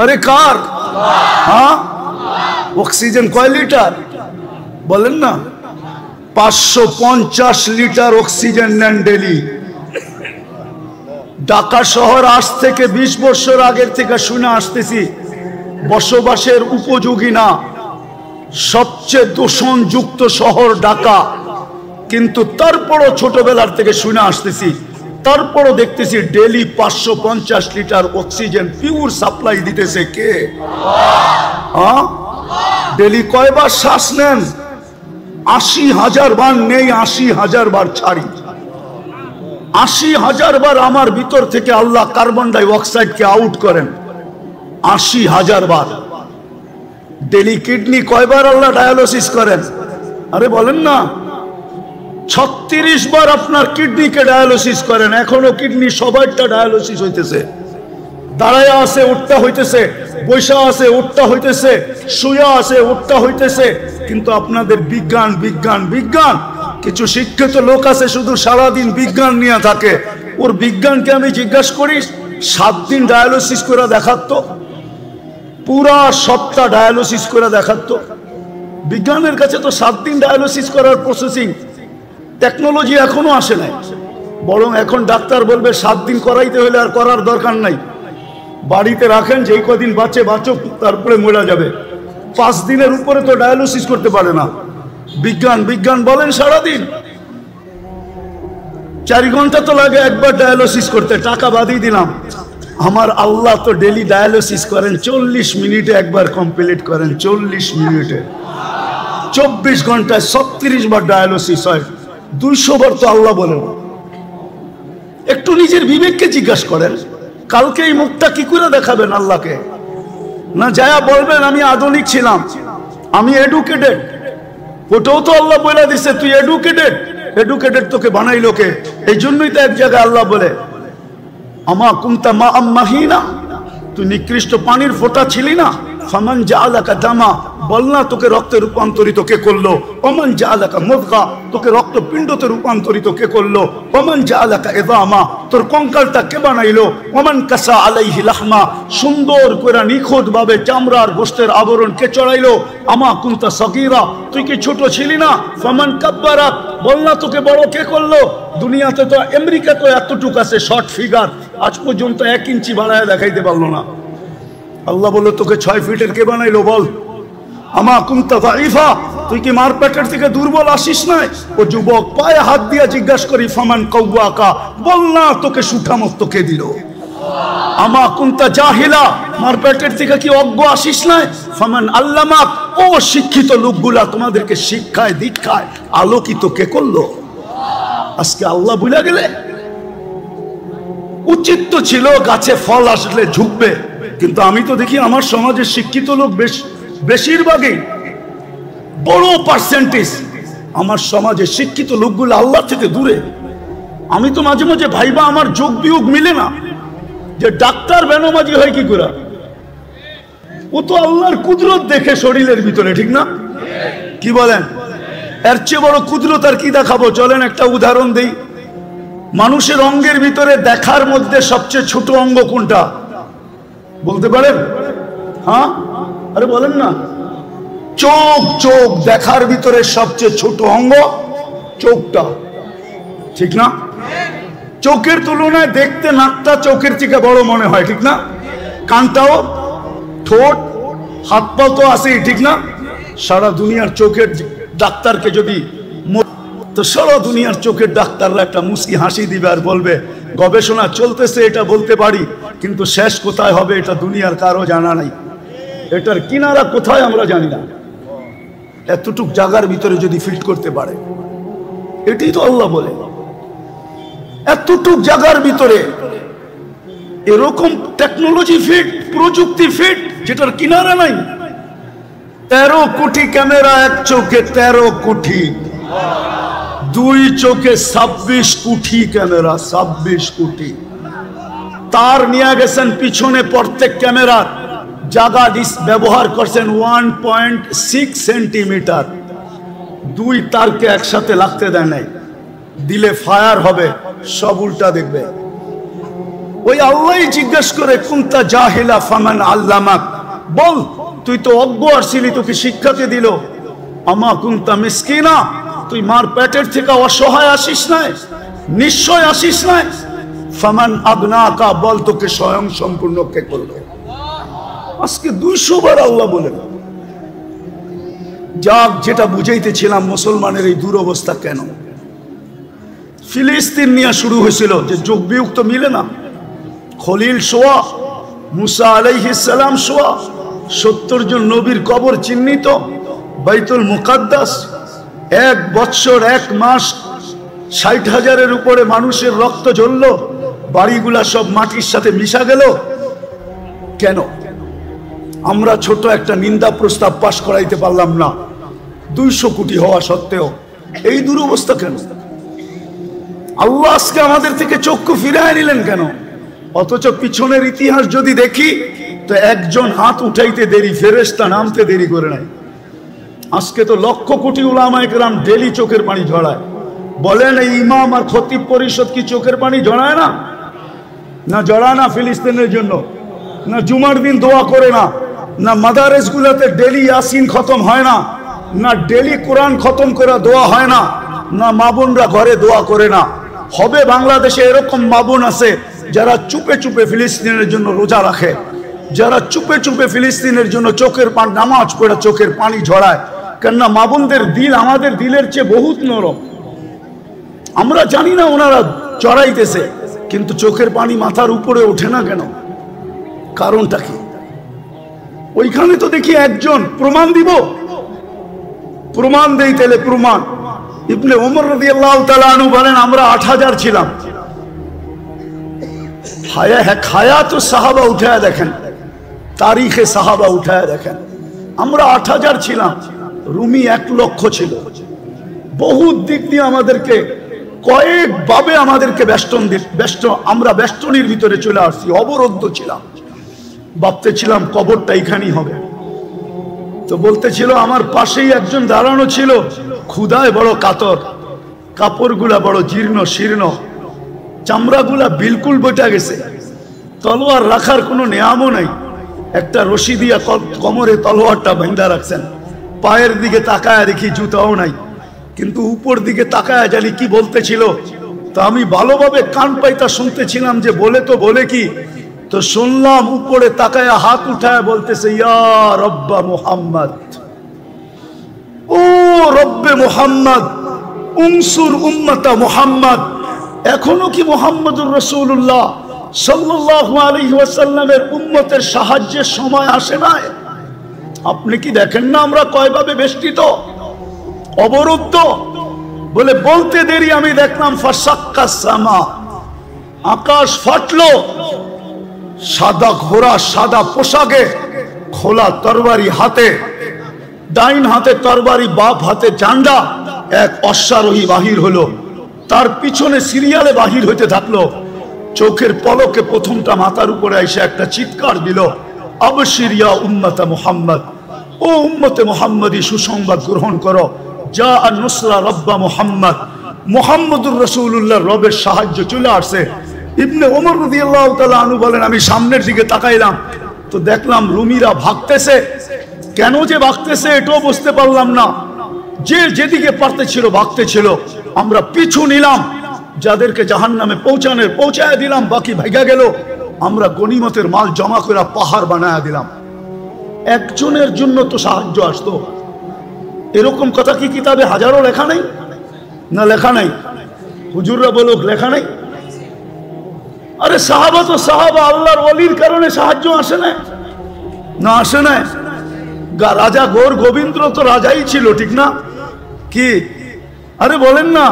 আরে কার? হ্যাঁ, অক্সিজেন কয় লিটার বলেন না? 550 লিটার অক্সিজেন নেন ডেলি। ঢাকা শহর আজ থেকে 20 বছর আগের থেকে শুনে আসতেছি বসবাসের উপযোগী না, সবচেয়ে দূষণযুক্ত শহর ঢাকা। কিন্তু তারপরও ছোটবেলার থেকে শুনে আসতেছি, তারপরও দেখতেছি daily 550 litre oxygen pure supply দিতেছে কে? হ্যাঁ, ডেলি কয়বার শ্বাস নেন? 80,000 বার নেই, 80,000 বার ছাড়ি। 80,000 বার আমার ভিতর থেকে আল্লাহ কার্বন ডাই অক্সাইডকে আউট করেন, 80,000 বার। ডেলি কিডনি কয়বার আল্লাহ ডায়ালিসিস করেন? আরে বলেন না, 36 বার আপনার কিডনিকে ডায়ালিসিস করেন। এখনো কিডনি সবাইটা ডায়ালিসিস হইতেছে। দাঁড়ায়া আছে উঠটা হইতেছে, বৈশা আছে উঠটা হইতেছে, শুয়া আছে উঠটা হইতেছে। কিন্তু আপনাদের বিজ্ঞান বিজ্ঞান বিজ্ঞান। কিছু শিক্ষিত লোক আছে শুধু সারাদিন বিজ্ঞান নিয়ে থাকে। ওর বিজ্ঞানকে আমি জিজ্ঞাসা করি, 7 দিন ডায়ালিসিস করে দেখাতো, পুরা সপ্তাহ ডায়ালিসিস করে দেখাতো। বিজ্ঞানের কাছে তো 7 দিন ডায়ালিসিস করার প্রসেসিং টেকনোলজি এখনো আসে নাই। বরং এখন ডাক্তার বলবে 7 দিন করাইতে হলে আর করার দরকার নাই, বাড়িতে রাখেন, যেই কদিন বাঁচে বাঁচুক, তারপরে মরে যাবে। 5 দিনের উপরে তো ডায়ালিসিস করতে পারে না। বিজ্ঞান বিজ্ঞান বলেন সারাদিন। 4 ঘন্টা তো লাগে একবার ডায়ালিসিস করতে, টাকা বাদই দিলাম। আমার আল্লাহ তো ডেলি ডায়ালিসিস করেন 40 মিনিটে একবার কমপ্লিট করেন। 40 মিনিটে 24 ঘন্টায় 36 বার ডায়ালিসিস হয়। 200 বার তো আল্লাহ বলেন। একটু নিজের বিবেককে জিজ্ঞাসা করেন, কালকে এই মুখটা কি করে দেখাবেন আল্লাহকে? না যায়া বলবেন আমি আধুনিক ছিলাম, আমি এডুকেটেড। ওটাও তো আল্লাহ বলে দিচ্ছে তুই এডুকেটেড। এডুকেটেড তোকে বানাইলো কে? এই জন্যই তো এক জায়গায় আল্লাহ বলে আমা কুনতা মা আম্মাহিনা, তুই নিকৃষ্ট পানির ফোঁটা ছিলি না। ফামান জাআলাকা দামা, বল না তোকে রক্তে রূপান্তরিত কে করলো? ওমান জাআলাকা মুদগা, তোকে রক্তপিণ্ডতে রূপান্তরিত কে করলো? ওমান জাআলাকা ইযামা, তোর কঙ্কালটা কে বানাইলো? ওমান কাসা আলাইহি লাহমা, সুন্দর করে নিখুঁত ভাবে চামড়ার গোশতের আবরণ কে চড়াইলো? আমা কুনতা সগীরা, তুই কি ছোট ছিলি না? ফামান কাব্বারা, বল না তোকে বড় কে করলো? দুনিয়াতে তো আমেরিকা তো এতটুকু আছে শর্ট ফিগার, আজ পর্যন্ত 1 ইঞ্চি বাড়ায় দেখাইতে পারলো না। আল্লাহ বলল তোকে 6 ফিটের কে বানাইলো বল? আমা কুনতা যায়িফা, তুই কি মার পেটের থেকে দুর্বল আসিস নাই? ও যুবক, পায়ে হাত দিয়া জিজ্ঞাসা করি ফামান কাওয়াকা, বল না তোকে সুঠামত কে দিল? আমা কুনতা জাহিলা, মার পেটের থেকে কি অজ্ঞ আসিস নাই? ফামান আল্লামাক, ও শিক্ষিত লোকগুলা তোমাদেরকে শিক্ষায় দীক্ষায় আলোকিত কে করলো? আজকে আল্লাহ ভুলে গেলে? উচিত তো ছিল গাছে ফল আসলে ঝুঁকবে। কিন্তু আমি তো দেখি আমার সমাজের শিক্ষিত লোক বেশিরভাগই, বড় পার্সেন্টেজ আমার সমাজের শিক্ষিত লোকগুলো আল্লাহ থেকে দূরে। আমি তো মাঝে মাঝে ভাইবা আমার যোগ বিয়োগ মিলে না, যে ডাক্তার বেনমাজি হয় কি করে? ও তো আল্লাহর কুদরত দেখে শরীরের ভিতরে, ঠিক না? কি বলেন? এর চেয়ে বড় কুদরত আর কি দেখাবো? চলেন একটা উদাহরণ দেই। মানুষের অঙ্গের ভিতরে দেখার মধ্যে সবচেয়ে ছোট অঙ্গ কোনটা বলতে পারেন? হ্যাঁ, আরে বলেন না। চোখ। চোখ দেখার ভিতরে সবচেয়ে ছোট অঙ্গ চোখটা, ঠিক না? চোখের তুলনায় দেখতে নাকটা চোখের থেকে বড় মনে হয়, ঠিক না? কানটাও, ঠোঁট, হাত পা তো আছেই, ঠিক না? সারা দুনিয়ার চোখের ডাক্তারকে যদি, তো সারা দুনিয়ার চোখের ডাক্তাররা একটা মুস্কি হাসি দিবে আর বলবে গবেষণা চলতেছে, এটা বলতে পারি, কিন্তু শেষ কোথায় হবে এটা দুনিয়ার কারো জানা নাই। এটার কিনারা কোথায় আমরা জানি না। এতটুক জায়গার ভিতরে যদি ফিট করতে পারে, এটাই তো আল্লাহ বলে। এতটুক জায়গার ভিতরে এরকম টেকনোলজি ফিট, প্রযুক্তি ফিট, যেটার কিনারা নাই। 13 কোটি ক্যামেরা এক চোখে, 13 কোটি, 2 চোখে 26 কোটি ক্যামেরা, 26 কোটি। তার নিয়ে গেছেন পিছনে, প্রত্যেক ক্যামেরার জায়গা ব্যবহার করছেন 1.6 সেন্টিমিটার। 2 তারকে একসাথে লাগতে দেয় নাই, দিলে ফায়ার হবে, সব উল্টা দেখবে। ওই আল্লাহই জিজ্ঞেস করে কুনতা জাহিলা ফামান আল্লামাক, বল তুই তো অজ্ঞ আসছিলি, তোকে শিক্ষাকে দিল। আমা কুনতা মিসকিনা, তুই মার পেটের থেকে অসহায় আসিস নাই, নিশ্চয় আসিস নাই। ফামান আগনাকা, বল তোকে স্বয়ং সম্পূর্ণ কে করলো। আজকে 200 বার আল্লাহ বলেন। যাক, যেটা বুঝাইতেছিলাম মুসলমানের এই দুরবস্থা কেন। ফিলিস্তিন নিয়ে শুরু হয়েছিল যে যোগ বিয়োগ তো মিলে না। খলিল সোয়া, মুসা আলাইহিস সালাম সোয়া, 70 জন নবীর কবর চিহ্নিত, বাইতুল মুকাদ্দাস, 1 বৎসর 1 মাস 60,000-এর উপরে মানুষের রক্ত ঝরল, বাড়িগুলা সব মাটির সাথে মিশা গেল। কেন? আমরা ছোট একটা নিন্দা প্রস্তাব পাশ করাইতে পারলাম না, 200 কোটি হওয়া সত্ত্বেও। এই দুরবস্থা কেন? আল্লাহ আজকে আমাদের থেকে চক্ষু ফিরায় নিলেন কেন? অথচ পিছনের ইতিহাস যদি দেখি তো একজন হাত উঠাইতে দেরি, ফেরেশতা নামতে দেরি করে নাই। আজকে তো লক্ষ কোটি উলামায়ে কেরাম ডেলি চোখের পানি ঝরায়। বলেন এই ইমাম আর খতিব পরিষদ কি চোখের পানি ঝরায় না? না জড়ায় না ফিলিস্তিনের জন্য? না জুমার দিন দোয়া করে না? না মাদারেস গুলাতে ডেলি ইয়াসিন খতম হয় না? না ডেলি কোরআন খতম করে দোয়া হয় না? না মা বোনরা ঘরে দোয়া করে না? হবে বাংলাদেশে এরকম মা বোন আছে যারা চুপে চুপে ফিলিস্তিনের জন্য রোজা রাখে, যারা চুপে চুপে ফিলিস্তিনের জন্য চোখের পানি, নামাজ পড়ে চোখের পানি ঝরায়। কেননা মা বোনদের দিল আমাদের দিলের চেয়ে বহুত নরম। আমরা জানি না ওনারা চড়াইতেছে, কিন্তু চোখের পানি মাথার উপরে ওঠে না কেন? কারণটা কি? ওইখানে তো দেখি একজন। প্রমাণ দিব? প্রমাণ দেই তাহলে প্রমাণ। ইবনে ওমর রাদিয়াল্লাহু তাআলা আনহু বলেন আমরা 8000 ছিলাম। হায়াত সাহাবা উঠায় দেখেন, তারিখে সাহাবা উঠায় দেখেন, আমরা 8000 ছিলাম, রুমি 1 লক্ষ ছিল। বহুত দিক দিয়ে আমাদেরকে কয়েকভাবে আমাদেরকে আমরা বেষ্টনীর ভিতরে চলে আসছি, অবরুদ্ধ ছিলাম। ভাবতেছিলাম কবরটা এখানেই হবে। তো বলতেছিল আমার পাশেই একজন দাঁড়ানো ছিল, ক্ষুধায় বড় কাতর, কাপড়গুলা বড় জীর্ণ শীর্ণ, চামড়াগুলা বিলকুল বটা গেছে, তলোয়ার রাখার কোনো নিয়ামও নাই। একটা রশি দিয়া কোমরে তলোয়ারটা বাঁধা রাখছেন। পায়ের দিকে তাকায় দেখি জুতাও নাই, কিন্তু উপর দিকে তাকায় জানি কি বলতেছিল। তো আমি ভালোভাবে কান পাইতা শুনতেছিলাম যে বলে কি। তো শুনলাম উপরে তাকায় হাত উঠায় বলতেছে ইয়া রব্বা মুহাম্মদ, ও রব্বে মুহাম্মদ, উনসুর উম্মতা মুহাম্মদ। এখনো কি মুহাম্মদুর রাসূলুল্লাহ সাল্লাল্লাহু আলাইহি ওয়াসাল্লামের উম্মতের সাহায্যের সময় আসে না? আপনি কি দেখেন না আমরা কয়ভাবে বেষ্টিত, অবরুদ্ধ? বলে বলতে দেরি আমি দেখলাম ফাসাক্কাস সামা, আকাশ ফাটলো। সাদা ঘোড়া, সাদা পোশাকে, খোলা তরবারি হাতে, ডাইন হাতে তরবারি, বাপ হাতে ঝান্ডা, এক অশ্বারোহী বাহির হলো। তার পিছনে সিরিয়ালে বাহির হইতে থাকলো। চোখের পলকে প্রথমটা মাথার উপরে এসে একটা চিৎকার দিল, আবশির ইয়া উম্মতে মুহাম্মদ, ও উম্মতে মুহাম্মদী সুসংবাদ গ্রহণ করো, যা আর নুসরা রব্বা মুহাম্মদ, মুহাম্মদুর রাসূলুল্লাহর রবের সাহায্য চলে আসছে। ইবনে ওমর রাদিয়াল্লাহু তাআলা আনহু বলেন আমি সামনের দিকে তাকাইলাম, তো দেখলাম রুমিরা ভাগতেছে। কেন যে ভাগতেছে এটাও বুঝতে পারলাম না। যে যেদিকে পারতেছিল ভাগতেছিল। আমরা পিছু নিলাম, যাদেরকে জাহান্নামে পৌঁছায় দিলাম, বাকি ভাগা গেল। আমরা গনিমতের মাল জমা করে পাহাড় বানায়া দিলাম। একজনের জন্য তো সাহায্য আসতো। এরকম কথা কি কিতাবে হাজারো লেখা নেই? না লেখা নাই? হুজুররা বলুক লেখা নাই? আরে সাহাবা তো সাহাবা, আল্লাহর ওলির কারণে সাহায্য আসে না? না আসে না? রাজা গৌর গোবিন্দ তো রাজাই ছিল, ঠিক না? কি আরে বলেন না,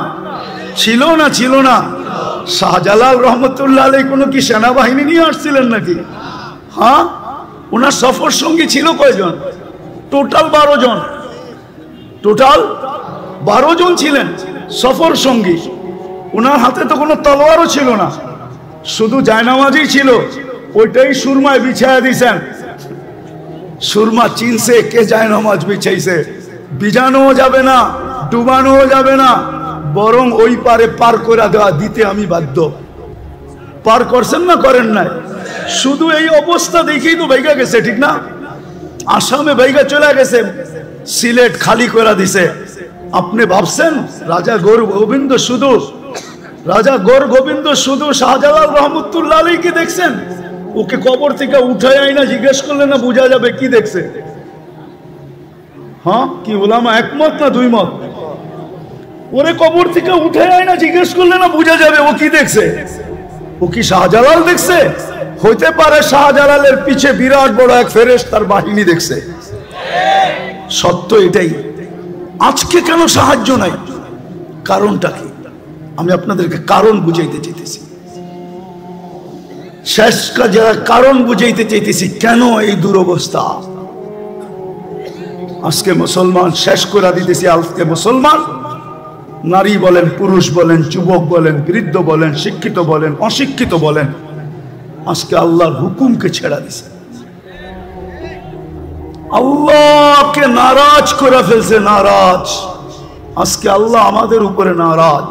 ছিল না? ছিল না? শাহজালাল রহমতুল্লাহ আলাইহি কোনো কি সেনাবাহিনী নিয়ে আসছিলেন নাকি? হ্যাঁ, ওনার সফর সঙ্গী ছিল কয়জন? টোটাল 12 জন। টোটাল 12 জন ছিলেন সফর সঙ্গী। ওনার হাতে তো কোনো তলোয়ারও ছিল না, শুধু জায়নামাজই ছিল। ওইটাই সুরমায় বিছায়া দিয়েছেন। সুরমা চিনছে কে জায়নামাজ বিছাইছে। বিজানো যাবে না, ডুবানো যাবে না, বরং ওই পারে পার করে দেওয়া দিতে আমি বাধ্য। পার করছেন না করেন নাই? শুধু এই অবস্থা দেখেই তো ভাইগা গেছে, ঠিক না? আসামে ভাইগা চলে গেছে, সিলেট খালি করে দিছে। আপনি ভাবছেন রাজা গোবিন্দ শুধু শাহজালাল রহমতুল্লাহ আলাইহি দেখছেন? ওকে কবর থেকে উঠায় আইনা জিজ্ঞেস করলে না বোঝা যাবে কি দেখছে? হ্যাঁ, কি ওলামা একমত না দুই মত? ওরে কবর থেকে উঠে আইনা জিজ্ঞেস করলে না বোঝা যাবে ও কি দেখছে? ও কি শাহজালাল দেখছে? হইতে পারে শাহজালালের পিছে বিরাট বড় এক ফেরেশতার বাহিনী দেখছে। সত্য এটাই। আজকে কেন সাহায্য নাই? কারণটা কি? আমি আপনাদেরকে কারণ বুঝাইতে চাইতেছি। শেষ যারা কারণ বুঝাইতে চাইতেছি কেন এই দুরবস্থা। আজকে মুসলমান শেষ করে দিতেছি। আজকে মুসলমান, নারী বলেন, পুরুষ বলেন, যুবক বলেন, বৃদ্ধ বলেন, শিক্ষিত বলেন, অশিক্ষিত বলেন, আজকে আল্লাহর হুকুমকে ছেড়া দিছে। আল্লাহকে নারাজ করে ফেলছে, নারাজ। আজকে আল্লাহ আমাদের উপরে নারাজ,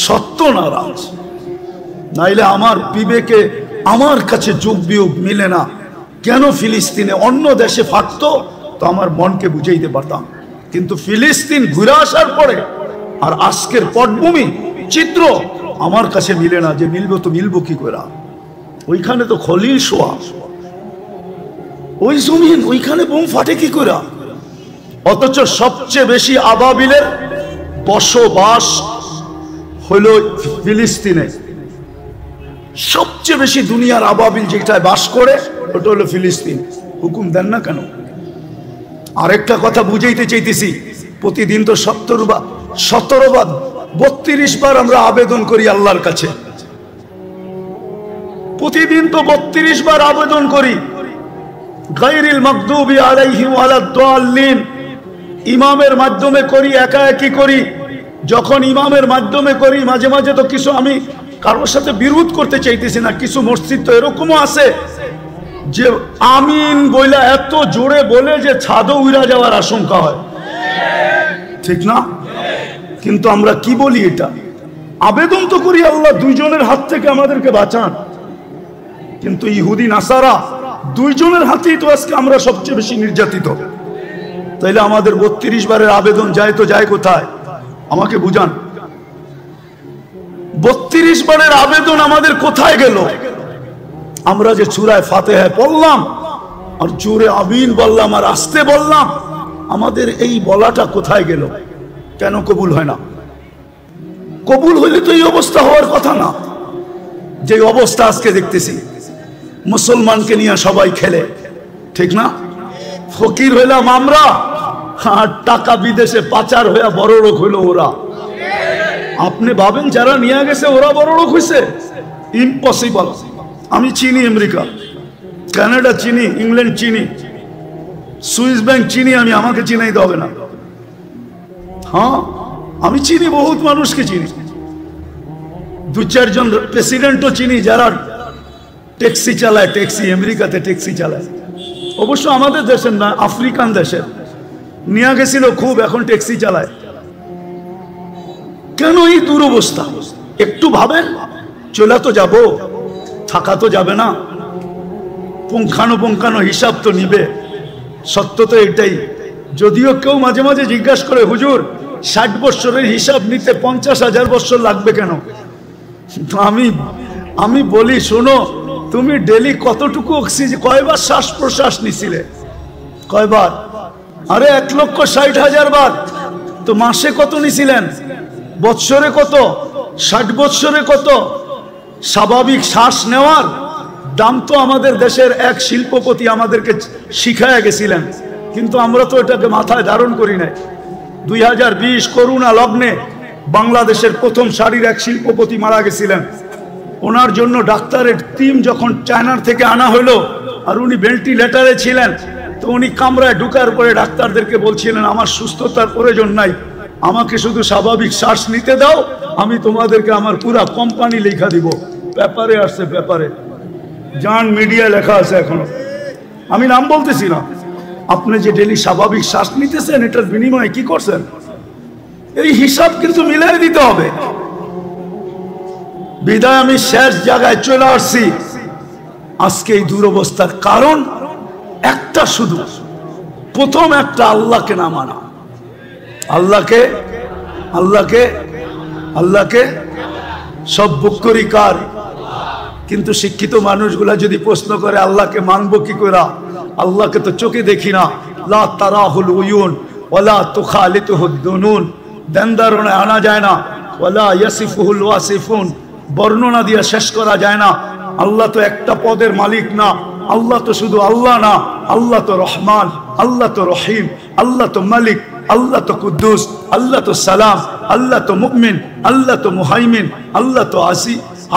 সত্য নারাজ। নাইলে আমার বিবেকে আমার কাছে যোগ বিয়োগ মিলে না। কেন ফিলিস্তিনে অন্য দেশে ফাটতো তো আমার মনকে বুঝাইতে পারতাম, কিন্তু ফিলিস্তিন ঘুরে আসার পরে আর আজকের পটভূমি চিত্র আমার কাছে মিলে না। যে মিলবো তো মিলবো কি করে? ওইখানে তো খলিল শোয়া, ওই জমিন, ওইখানে বোম ফাটে কি করে? অথচ সবচেয়ে বেশি আবাবিলের বসবাস হইল ফিলিস্তিনে। সবচেয়ে বেশি দুনিয়ার আবাবিল যেটায় বাস করে ওটা হলো ফিলিস্তিন। হুকুম দেন না কেন? আরেকটা কথা বুঝাইতে চাইতেছি। প্রতিদিন তো 17 বার 32 বার আমরা আবেদন করি আল্লাহর কাছে। প্রতিদিন তো 32 বার আবেদন করি, গায়রিল মাগদুবি আলাইহিম ওয়ালাদ-দাল্লিন। ইমামের মাধ্যমে করি, একা একই করি। যখন ইমামের মাধ্যমে করি, মাঝে মাঝে তো কিছু, আমি কারোর সাথে বিরোধ করতে চাইতেছি না, কিছু মসজিদ তো এরকমও আছে যে আমিন বইলা এত জোরে বলে যে ছাদও উড়া যাওয়ার আশঙ্কা হয়, ঠিক না? কিন্তু আমরা কি বলি? এটা আবেদন তো করি, আল্লাহ দুইজনের হাত থেকে আমাদেরকে বাঁচান। কিন্তু ইহুদি নাসারা দুইজনের হাতেই তো আজকে আমরা সবচেয়ে বেশি নির্যাতিত। তাইলে আমাদের 32 বারের আবেদন যায় তো যায় কোথায়? আমাকে বুঝান। 32 বারের আবেদন আমাদের কোথায় গেল? আমরা যে সূরা ফাতিহা পড়লাম আর জোরে আমিন বললাম আর আস্তে বললাম, আমাদের এই বলাটা কোথায় গেল? কেন কবুল হয় না? কবুল হইলে তো এই অবস্থা হওয়ার কথা না। যে অবস্থা আজকে দেখতেছি, মুসলমানকে নিয়ে সবাই খেলে, ঠিক না? ফকির হইলাম আমরা, আর টাকা বিদেশে পাচার হইয়া বড় লোক হইল ওরা। আপনি ভাবেন যারা নিয়ে গেছে ওরা বড় লোক হয়েছে? ইম্পসিবল। আমি চিনি আমেরিকা, কানাডা চিনি, ইংল্যান্ড চিনি, সুইস ব্যাংক চিনি। আমি, আমাকে চিনাইতে হবে না। হ্যাঁ, আমি চিনি, বহুত মানুষকে চিনি, 2-4 জন প্রেসিডেন্টও চিনি যারা ট্যাক্সি চালায়, ট্যাক্সি, আমেরিকাতে ট্যাক্সি চালায়। অবশ্য আমাদের দেশের না, আফ্রিকান দেশের। নিয়ে গেছিল খুব, এখন ট্যাক্সি চালায়। কেন এই দুরবস্থা? একটু ভাবেন। চলে তো যাব, থাকা তো যাবে না, পুঙ্খানুপুঙ্খানু হিসাব তো নিবে। সত্য তো এটাই। যদিও কেউ মাঝে মাঝে জিজ্ঞাসা করে, হুজুর 60 বছরের হিসাব নিতে 50,000 বছর লাগবে কেন? তো আমি বলি, শোনো, তুমি ডেলি কতটুকু অক্সিজেন, কয়বার শ্বাস প্রশ্বাস নিছিলে? কয়বার? আরে 1,60,000 বার। তো মাসে কত নিছিলেন? বৎসরে কত? 60 বৎসরে কত? স্বাভাবিক শ্বাস নেওয়ার দাম তো আমাদের দেশের এক শিল্পপতি আমাদেরকে শিখায় গেছিলেন, কিন্তু আমরা তো এটাকে মাথায় ধারণ করি নাই। 2020 করোনা লগ্নে বাংলাদেশের প্রথম সারির এক শিল্পপতি মারা গেছিলেন। ওনার জন্য ডাক্তারের টিম যখন চায়নার থেকে আনা হলো, আর উনি ভেন্টিলেটারে ছিলেন, তো উনি কামরায় ঢুকার পরে ডাক্তারদেরকে বলছিলেন, আমার সুস্থতার প্রয়োজন নাই, আমাকে শুধু স্বাভাবিক শ্বাস নিতে দাও, আমি তোমাদেরকে আমার পুরা কোম্পানি লেখা দিব। পেপারে আসছে, পেপারে, জান মিডিয়া লেখা আছে এখনো। আমি নাম বলতেছি না। আপনি যে ডেলি স্বাভাবিক শ্বাস নিতেছেন, এটার বিনিময়ে কি করছেন? এই হিসাব কিন্তু মিলাই দিতে হবে। বিদায় আমি শেষ জায়গায় চলে আসছি। আজকে এই দুরবস্থার কারণ একটা শুধু, প্রথম একটা আল্লাহকে না মানা। আল্লাহকে আল্লাহকে আল্লাহকে সব বুকরি কার। কিন্তু শিক্ষিত মানুষগুলা যদি প্রশ্ন করে আল্লাহকে মানবো কি করে, আল্লাহকে তো চোখে দেখি না, লা তারাহুল উয়ুন ওয়ালা তুখালিতুহুদ দুনুন, ধ্যান ধারণায় আনা যায় না, ওয়ালা ইয়াসিফুহুল ওয়াসিফুন, বর্ণনা দিয়ে শেষ করা যায় না। আল্লাহ তো একটা পদের মালিক না, আল্লাহ তো শুধু আল্লাহ না, আল্লাহ তো রহমান, আল্লাহ তো রহিম, আল্লাহ তো মালিক, আল্লাহ তো কুদ্দুস, আল্লাহ তো সালাম, আল্লাহ তো মুমিন, আল্লাহ তো মুহাইমিন, আল্লাহ তো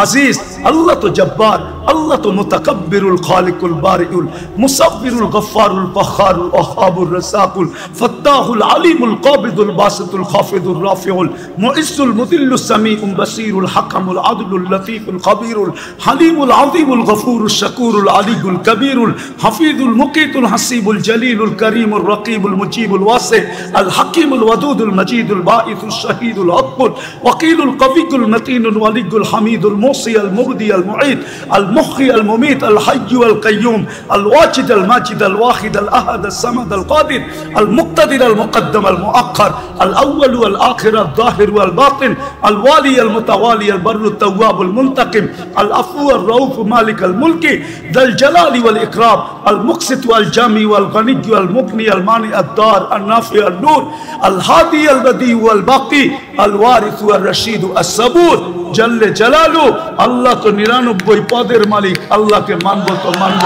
আজিজ, আল্লাহ তো জব্বার, আল্লাহ তো মুতাকাব্বিরুল খালিকুল বারিউল মুসাব্বিরুল গফফারুল ফাখারুল ওয়াহাবুর রাসাকুল ফাত্তাহুল আলিমুল কাবিদুল বাসিতুল খাফিদুর রাফিউল মুইসুল মুদিল্লুস সামিউল বাসিরুল হাকামুল আদলুল লতীফুল খাবীরুল হালিমুল আযীমুল গফুরুশ শাকুরুল আলিয়ুল কবীরুল হাফিজুল মুকিতুল হাসিবুল জলিলুল করিমুল রকিবুল মুজিবুল ওয়াসি আল হাকিমুল ওয়াদুদুল মজিদুল বাঈসুশ শাহীদুল আকবর ওয়াকিলুল কবিয়ুল মতিনুল ওয়ালিয়ুল হামিদুল মুসি আল মুবদি আল মুঈদ আল মুহয়ি আল মুমীত আল হায়্যু আল কাইয়্যুম আল ওয়াজিদ আল মাজিদ আল ওয়াহিদ আল আহাদ আল সামাদ আল কাদির আল মুক্তাদির আল মুকদ্দম আল মুআক্খার আল আউয়াল ওয়াল আখির আল যাহির ওয়াল বাতিন আল ওয়ালি আল মুতাওয়ালি আল বাররু তাওয়াব আল মুনতাকিম আল আফু আল রাউফ মালিক আল মুলকি যাল জালালি ওয়াল ইকরাম আল মুকসিত ওয়াল জামি ওয়াল গনি ওয়াল মুগনি আল মানি আদ দার আল নাফি আল নূর আল হাদি আল বদি ওয়াল বাকি আল ওয়ারিস ওয়াল রশিদ আস সাবুর জল্লে জালালু। আল্লাহ তো 99 পদের মালিক, আল্লাহকে মানব তো মানব।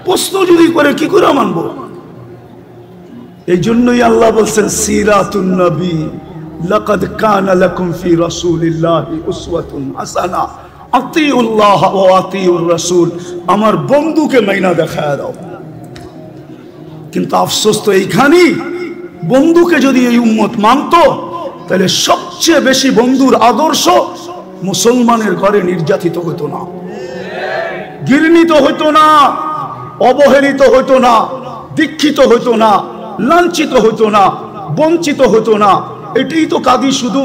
প্রশ্ন যদি করে কি করে মানব? এই জন্যই আল্লাহ বলছেন সিরাতুন নবী লাকাদ কানা লাকুম ফি রাসূলিল্লাহি উসওয়াতুন হাসানাহ আতিউল্লাহ ওয়া আতিউর রাসূল। আমার বন্ধুকে মাইনা দেখায় দাও। কিন্তু আফসোস তো এইখানেই, বন্ধুকে যদি এই উম্মত মানতো তাহলে সবচেয়ে বেশি বন্ধুর আদর্শ মুসলমানের ঘরে নির্যাতিত হতো না, ঘৃণিত হতো না, অবহেলিত হতো না, দীক্ষিত হতো না, লাঞ্ছিত হতো না, বঞ্চিত হতো না। এটাই তো কাঁদি শুধু।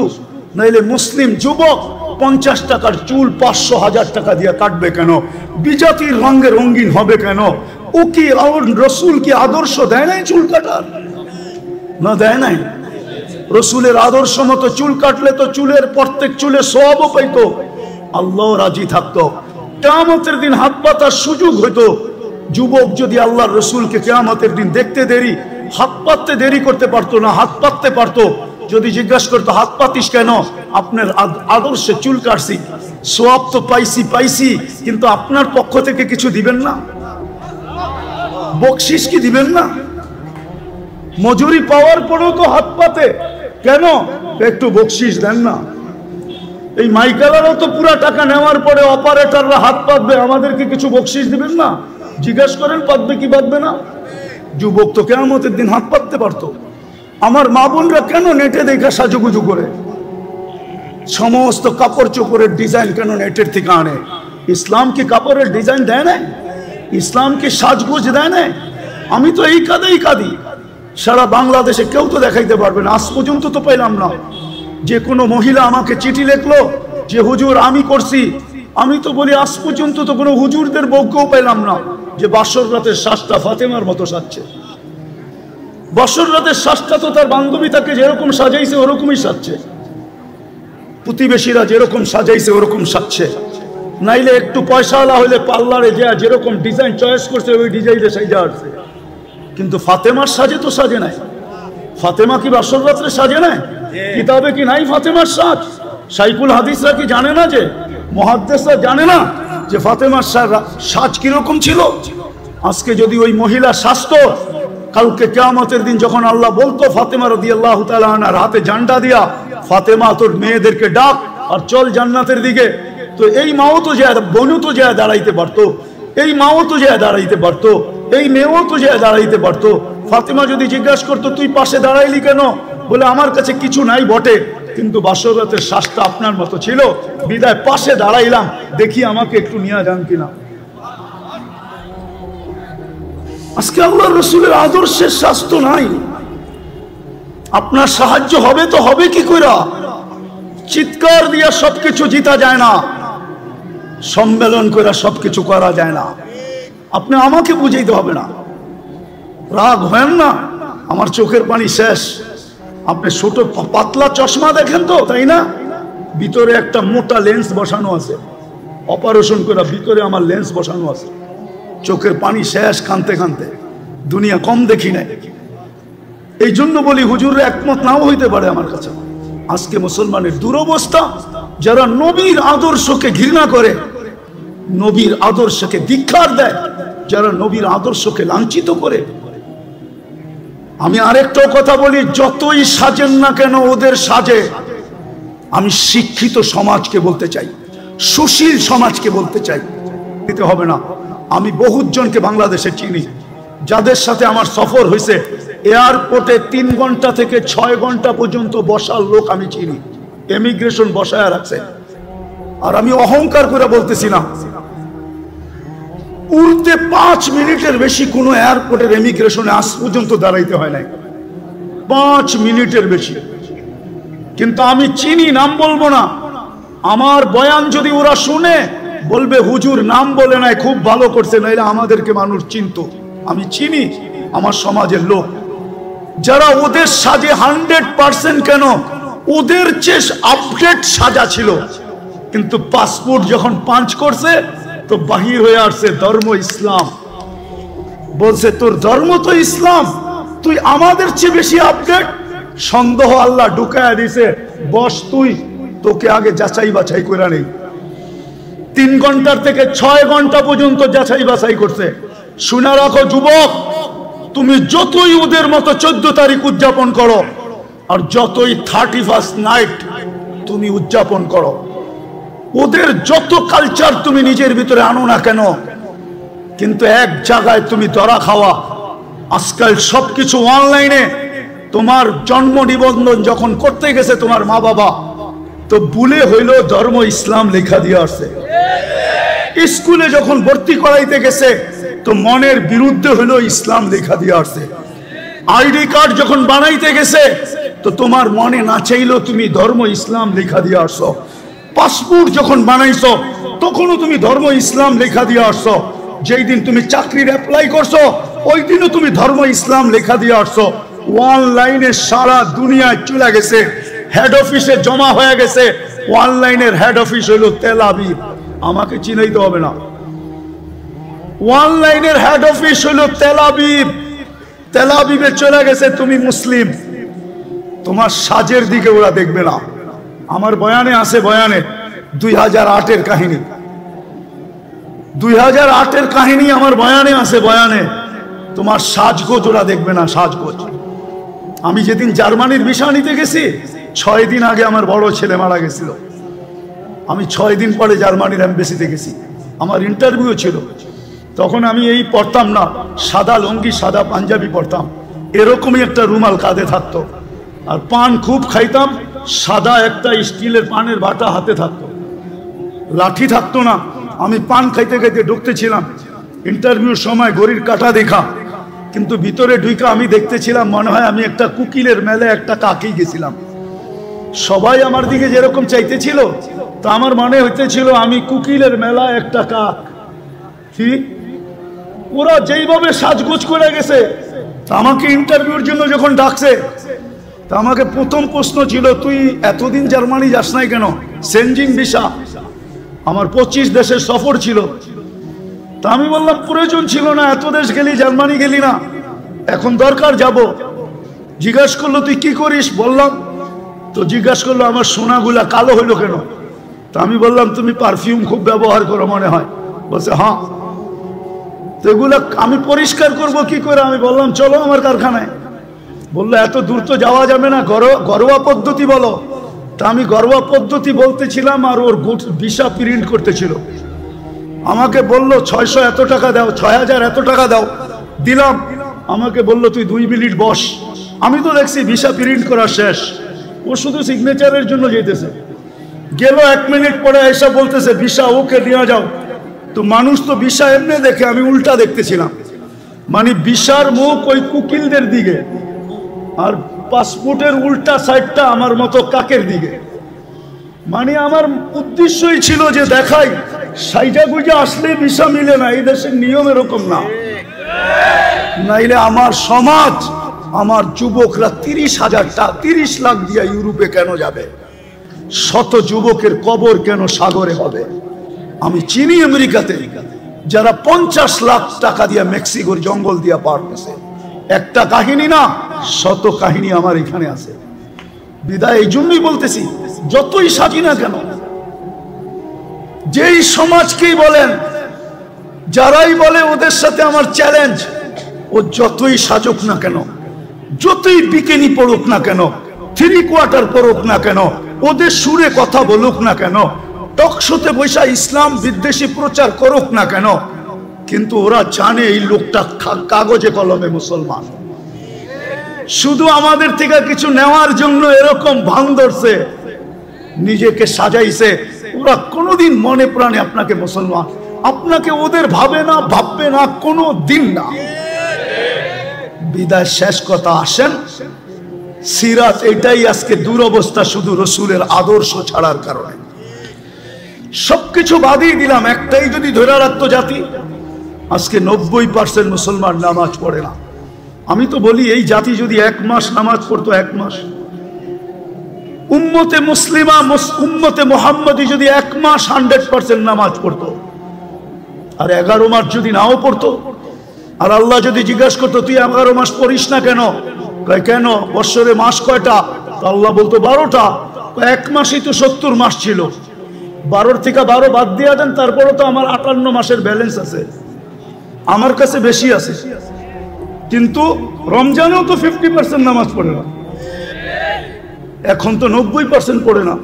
নাইলে মুসলিম যুবক 50 টাকার চুল 500-1000 টাকা দিয়ে কাটবে কেন? বিজাতির রঙে রঙিন হবে কেন? ও কি রসুল কি আদর্শ দেয় নাই চুল কাটার? না, দেয় নাই। রসুলের আদর্শ মতো চুল কাটলে তো চুলের প্রত্যেক চুলে সওয়াবও পাইতো, আল্লাহ রাজি থাকতো। কিয়ামতের দিন হাত পাতার সুযোগ হইতো। যুবক যদি আল্লাহর রসুলকে কিয়ামতের দিন দেখতে দেরি, হাত পাততে দেরি করতে পারতো না, হাত পাততে পারতো। যদি জিজ্ঞাসা করতো হাত পাতিস কেন? আপনার আদর্শে চুল কাটছি, সওয়াব তো পাইছি, কিন্তু আপনার পক্ষ থেকে কিছু দিবেন না? বকশিস কি দিবেন না? মজুরি পাওয়ার পরেও তো হাত পাতে কেন? একটু বকশিস দেন না। এই মাইকালারও তো পুরা টাকা নেওয়ার পরে অপারেটররা হাত পাতবে, আমাদেরকে কিছু বকশিস দিবেন না? জিজ্ঞেস করেন পাতবে কি পাতবে না? যুবক তো কিয়ামতের দিন হাত পাততে পারতো। আমার মা বোনরা কেন নেটে দেখা সাজুগুজু করে? সমস্ত কাপড় চোপড়ের ডিজাইন কেন নেটের থেকে আনে? ইসলাম কি কাপড়ের ডিজাইন দেয় না? ইসলাম কি সাজগোজ দেয় না? আমি তো এই কাঁদি। সারা বাংলাদেশে কেউ তো দেখাইতে পারবে না, আজ পর্যন্ত তো পাইলাম না যে কোনো মহিলা আমাকে চিঠি লিখলো যে হুজুর আমি করছি। আমি তো বলি আজ পর্যন্ত তো কোনো হুজুরদের বউকেও পাইলাম না যে বাসর রাতের শ্বাসটা ফাতেমার মতো সাজছে। বাসর রাতের শ্বাসটা তো তার বান্ধবী তাকে যেরকম সাজাইছে ওরকমই সাজছে, প্রতিবেশীরা যেরকম সাজাইছে ওরকম সাজছে। নাইলে একটু পয়সাওয়ালা হইলে পার্লারে যা যেরকম ডিজাইন চয়েস করছে ওই ডিজাইনে সাজা আসছে। কিন্তু ফাতেমার সাজে তো সাজে নাই। ফাতেমা কি বাসর রাত্রে সাজে নাই? কিতাবে কি নাই ফাতেমার সাজ? শাইখুল হাদিসরা কি জানে না, যে মুহাদ্দিসরা জানে না যে ফাতেমার সাজ কিরকম ছিল? আজকে যদি ওই মহিলা সাজতো, কালকে কিয়ামতের দিন যখন আল্লাহ বলতো ফাতেমা রাদিয়াল্লাহু তাআলা আনহার হাতে ঝান্ডা দিয়া, ফাতেমা তোর মেয়েদেরকে ডাক আর চল জান্নাতের দিকে, তো এই মাও তো যায়, বোনও তো যায় দাঁড়াইতে পারতো, এই মাও তো যায় দাঁড়াইতে পারতো, এই মেয়েও তো যায় দাঁড়াইতে পারতো। ফাতেমা যদি জিজ্ঞাসা করতো তুই পাশে দাঁড়াইলি কেন? বলে আমার কাছে কিছু নাই বটে, কিন্তু বাসর রাতের শ্বাসটা আপনার মতো ছিল, বিদায় পাশে দাঁড়াইলাম, দেখি আমাকে একটু নিয়ে যান কিনা। আজকে আল্লাহর রাসূলের আদর্শের স্বাস্থ্য নাই। আপনার সাহায্য হবে তো হবে কি কইরা? চিৎকার দিয়ে সবকিছু জিতা যায় না, সম্মেলন করে সবকিছু করা যায় না। আপনি আমাকে বুঝাইতে হবে না, রাগ হয় না। আমার চোখের পানি শেষ। আপনি ছোট পাতলা চশমা দেখেন তো, তাই না? ভিতরে একটা মোটা লেন্স বসানো আছে, অপারেশন করে ভিতরে আমার লেন্স বসানো আছে। চোখের পানি শেষ কানতে কানতে। দুনিয়া কম দেখি নাই। এই জন্য বলি হুজুরের একমত নাও হইতে পারে আমার কাছে। আজকে মুসলমানের দুরবস্থা, যারা নবীর আদর্শকে ঘৃণা করে, নবীর আদর্শকে ধিক্কার দেয়, যারা নবীর আদর্শকে লাঞ্ছিত করে। আমি আরেকটাও কথা বলি, যতই সাজেন না কেন ওদের সাজে, আমি শিক্ষিত সমাজকে বলতে চাই, সুশীল সমাজকে বলতে চাই, দিতে হবে না। আমি বহুত জনকে বাংলাদেশে চিনি, যাদের সাথে আমার সফর হয়েছে। এয়ারপোর্টে 3 ঘন্টা থেকে 6 ঘন্টা পর্যন্ত বসার লোক আমি চিনি, ইমিগ্রেশন বসায় রাখছে। আর আমি অহংকার করে বলতেছি না, উড়তে 5 মিনিটের বেশি কোনো এয়ারপোর্টের ইমিগ্রেশনে আজ পর্যন্ত দাঁড়াইতে হয় নাই, 5 মিনিটের বেশি। কিন্তু আমি চিনি, নাম বলবো না। আমার বয়ান যদি ওরা শুনে বলবে হুজুর নাম বলে নাই, খুব ভালো করছে, নাইলে আমাদেরকে মানুষ চিনতো। আমি চিনি আমার সমাজের লোক, যারা ওদের সাজে 100% কেন, ওদের চেয়ে আপডেট সাজা ছিল। কিন্তু পাসপোর্ট যখন পাঞ্চ করছে তো বাহির হয়ে আসছে ধর্ম ইসলাম। বলছে তোর ধর্ম তো ইসলাম, তুই আমাদের চেয়ে বেশি আপডেট। সন্দেহ আল্লাহ ঢুকায়া দিছে, বস তুই, তোকে আগে যাচাই বাছাই করে নেই। 3 ঘন্টার থেকে 6 ঘন্টা পর্যন্ত যাচাই বাছাই করছে। শুনে রাখো যুবক, তুমি যতই ওদের মতো 14 তারিখ উদযাপন করো, আর যতই 31st নাইট তুমি উদযাপন করো, ওদের যত কালচার তুমি নিজের ভিতরে আনো না কেন, কিন্তু এক জায়গায় তুমি ধরা খাওয়া। আজকাল সবকিছু অনলাইনে। তোমার জন্ম নিবন্ধন যখন করতে গেছে তোমার মা বাবা, তো ভুলে হইল ধর্ম ইসলাম লেখা দিয়ে আসছে। স্কুলে যখন ভর্তি করাইতে গেছে তো মনের বিরুদ্ধে হইল ইসলাম লেখা দিয়ে আসছে। আইডি কার্ড যখন বানাইতে গেছে তো তোমার মনে না চাইলো তুমি ধর্ম ইসলাম লেখা দিয়ে আসছো। পাসপোর্ট যখন বানাইছো তখনও তুমি ধর্ম ইসলাম লেখা দিয়ে আসছো। যেই দিন তুমি চাকরির অ্যাপ্লাই করছো ওই দিনও তুমি ধর্ম ইসলাম লেখা দিয়ে আসছো। অনলাইনে সারা দুনিয়ায় চলে গেছে, হেড অফিসে জমা হয়ে গেছে। অনলাইনের হেড অফিস হলো তেল আবিব, আমাকে চিনাইতে হবে না। অনলাইনের হেড অফিস হলো তেল আবিব। তেল আবিবে চলে গেছে, তুমি মুসলিম, তোমার সাজের দিকে ওরা দেখবে না। আমার বয়ানে আছে, বয়ানে 2008-এর কাহিনী, 2008-এর কাহিনী আমার বয়ানে আছে। বয়ানে তোমার সাজগোজ ওরা দেখবে না, সাজগোজ। আমি যেদিন জার্মানির ভিসা নিতে গেছি 6 দিন আগে আমার বড় ছেলে মারা গেছিল। আমি 6 দিন পরে জার্মানির এমবেসিতে গেছি, আমার ইন্টারভিউ ছিল। তখন আমি এই পড়তাম না, সাদা লুঙ্গি সাদা পাঞ্জাবি পড়তাম, এরকমই একটা রুমাল কাঁধে থাকতো। আর পান খুব খাইতাম, সাদা একটা স্টিলের পানের বাটা হাতে থাকতো, লাঠি থাকতো না। আমি পান খাইতে খাইতে ঢুকতেছিলাম। ইন্টারভিউর সময় ঘড়ির কাঁটা দেখা, কিন্তু ভিতরে ঢুইকা আমি দেখতেছিলাম মনে হয় আমি একটা কুকিলের মেলে একটা কাকেই গেছিলাম। সবাই আমার দিকে যেরকম চাইতেছিল, তা আমার মনে হইতেছিল আমি কুকিলের মেলা একটা কাক। ঠিক ওরা যেইভাবে সাজগোজ করে গেছে, আমাকে ইন্টারভিউর জন্য যখন ডাকছে, তা আমাকে প্রথম প্রশ্ন ছিল তুই এতদিন জার্মানি যাস নাই কেন? সেনজিং ভিসা, আমার 25 দেশের সফর ছিল। তা আমি বললাম প্রয়োজন ছিল না, এত দেশ গেলি, জার্মানি গেলি না, এখন দরকার যাব। জিজ্ঞাস করলো তুই কি করিস? বললাম। তো জিজ্ঞাসা করলো আমার সোনাগুলা কালো হইলো কেন? তা আমি বললাম তুমি পারফিউম খুব ব্যবহার করো মনে হয়। বলছে হ্যাঁ। তো এগুলা আমি পরিষ্কার করব কি করে? আমি বললাম চলো আমার কারখানায়। বললো এত দূর তো যাওয়া যাবে না, ঘরোয়া পদ্ধতি বলো। তা আমি ঘরোয়া পদ্ধতি বলতেছিলাম, আর ওর ভিসা প্রিন্ট করতেছিল। আমাকে বললো 600 এত টাকা দাও, 6000 এত টাকা দাও। দিলাম। আমাকে বললো তুই 2 মিনিট বস। আমি তো দেখছি ভিসা প্রিন্ট করা শেষ, ও শুধু সিগনেচারের জন্য যেতেছে। গেল 1 মিনিট পরে এসে বলতেছে ভিসা ওকে নিয়ে যাও। তো মানুষ তো ভিসা এমনি দেখে, আমি উল্টা দেখতেছিলাম, মানে ভিসার মুখ ওই কুকিলদের দিকে, আর পাসপোর্টের উল্টা সাইডটা আমার মতো কাকের দিকে। মানে আমার উদ্দেশ্যই ছিল যে দেখাই সাইজা গুজা আসলে ভিসা মিলে না, এই দেশের নিয়ম এরকম না। নাইলে আমার সমাজ, আমার যুবকরা 30 লাখ দিয়া ইউরোপে কেন যাবে? শত যুবকের কবর কেন সাগরে হবে? আমি চিনি আমেরিকাতে যারা 50 লাখ টাকা দিয়া মেক্সিকোর জঙ্গল দিয়া পার করছে। একটা কাহিনী না, শত কাহিনী আমার এখানে আছে। বিদায় এই জন্যই বলতেছি, যতই সাজি না কেন, যেই সমাজকেই বলেন, যারাই বলে ওদের সাথে আমার চ্যালেঞ্জ, ও যতই সাজুক না কেন, যতই বিকেনি পড়ুক না কেন, 3 কোয়ার্টার পড়ুক না কেন, ওদের সুরে কথা বলুক না কেন, টকশোতে বৈশা ইসলাম বিদ্বেষী প্রচার করুক না কেন, কিন্তু ওরা জানে এই লোকটা কাগজে কলমে মুসলমান। শুধু আমাদের থেকে কিছু নেওয়ার জন্য এরকম ভান ধরছে, নিজেকে সাজাইছে। ওরা কোনোদিন মনে প্রাণে আপনাকে মুসলমান, আপনাকে ওদের ভাবে না, ভাববে না, কোনো দিন না। বিদায় শেষ কথা, আসেন সিরাত এটাই আজকে দুরবস্থা, শুধু রসুলের আদর্শ ছাড়ার কারণে। সবকিছু বাদই দিলাম, একটাই যদি ধরে রাখতো জাতি, আজকে 90% মুসলমান নামাজ পড়ে না। আমি তো বলি এই জাতি যদি 1 মাস নামাজ পড়তো, 1 মাস, উম্মতে মুসলিমা, উম্মতে মুহাম্মদি যদি 1 মাস 100% নামাজ পড়তো, আর 11 মাস যদি নাও পড়তো, আর আল্লাহ যদি জিজ্ঞাসা করতো তুই 11 মাস পড়িস না কেন, কেন বৎসরে মাস কয়টা, আল্লাহ বলতো 12টা। 1 মাসই তো 70 মাস ছিল, 12 থেকে 12 বাদ দিয়ে দেন, তারপরে তো আমার 58 মাসের ব্যালেন্স আছে, আমার কাছে বেশি আছে। কিন্তু রমজানেও তো 50% নামাজ পড়ে না, এখন তো 90% পড়ে না,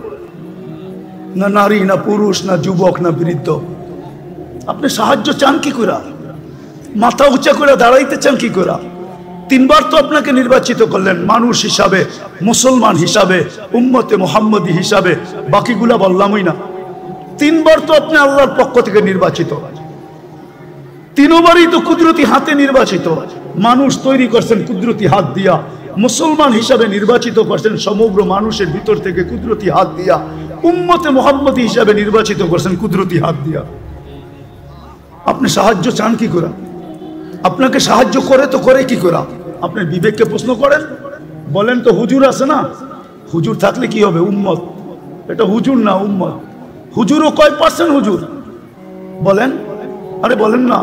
না নারী, না পুরুষ, না যুবক, না বৃদ্ধ। আপনি সাহায্য চান কি করে? মাথা উঁচা করে দাঁড়াইতে চান কি করে? 3 বার তো আপনাকে নির্বাচিত করলেন মানুষ হিসাবে, মুসলমান হিসাবে, উম্মতে মুহাম্মদি হিসাবে, বাকিগুলা বললামই না। 3 বার তো আপনি আল্লাহর পক্ষ থেকে নির্বাচিত, 3 বারই তো কুদরতি হাতে নির্বাচিত। মানুষ তৈরি করছেন কুদরতি হাত দিয়া, মুসলমান হিসাবে নির্বাচিত করছেন সমগ্র মানুষের ভিতর থেকে কুদরতি হাত দিয়া, উম্মতে মুহাম্মদি হিসাবে নির্বাচিত করছেন কুদরতি হাত দিয়া। আপনি সাহায্য চান কি করে? আপনাকে সাহায্য করে তো করে কি করে? আপনার বিবেককে প্রশ্ন করেন, বলেন তো হুজুর আছে না, হুজুর থাকলে কি হবে? উম্মত, এটা হুজুর না উম্মত। হুজুরও কয় পার্সেন্ট হুজুর বলেন? আরে বলেন না,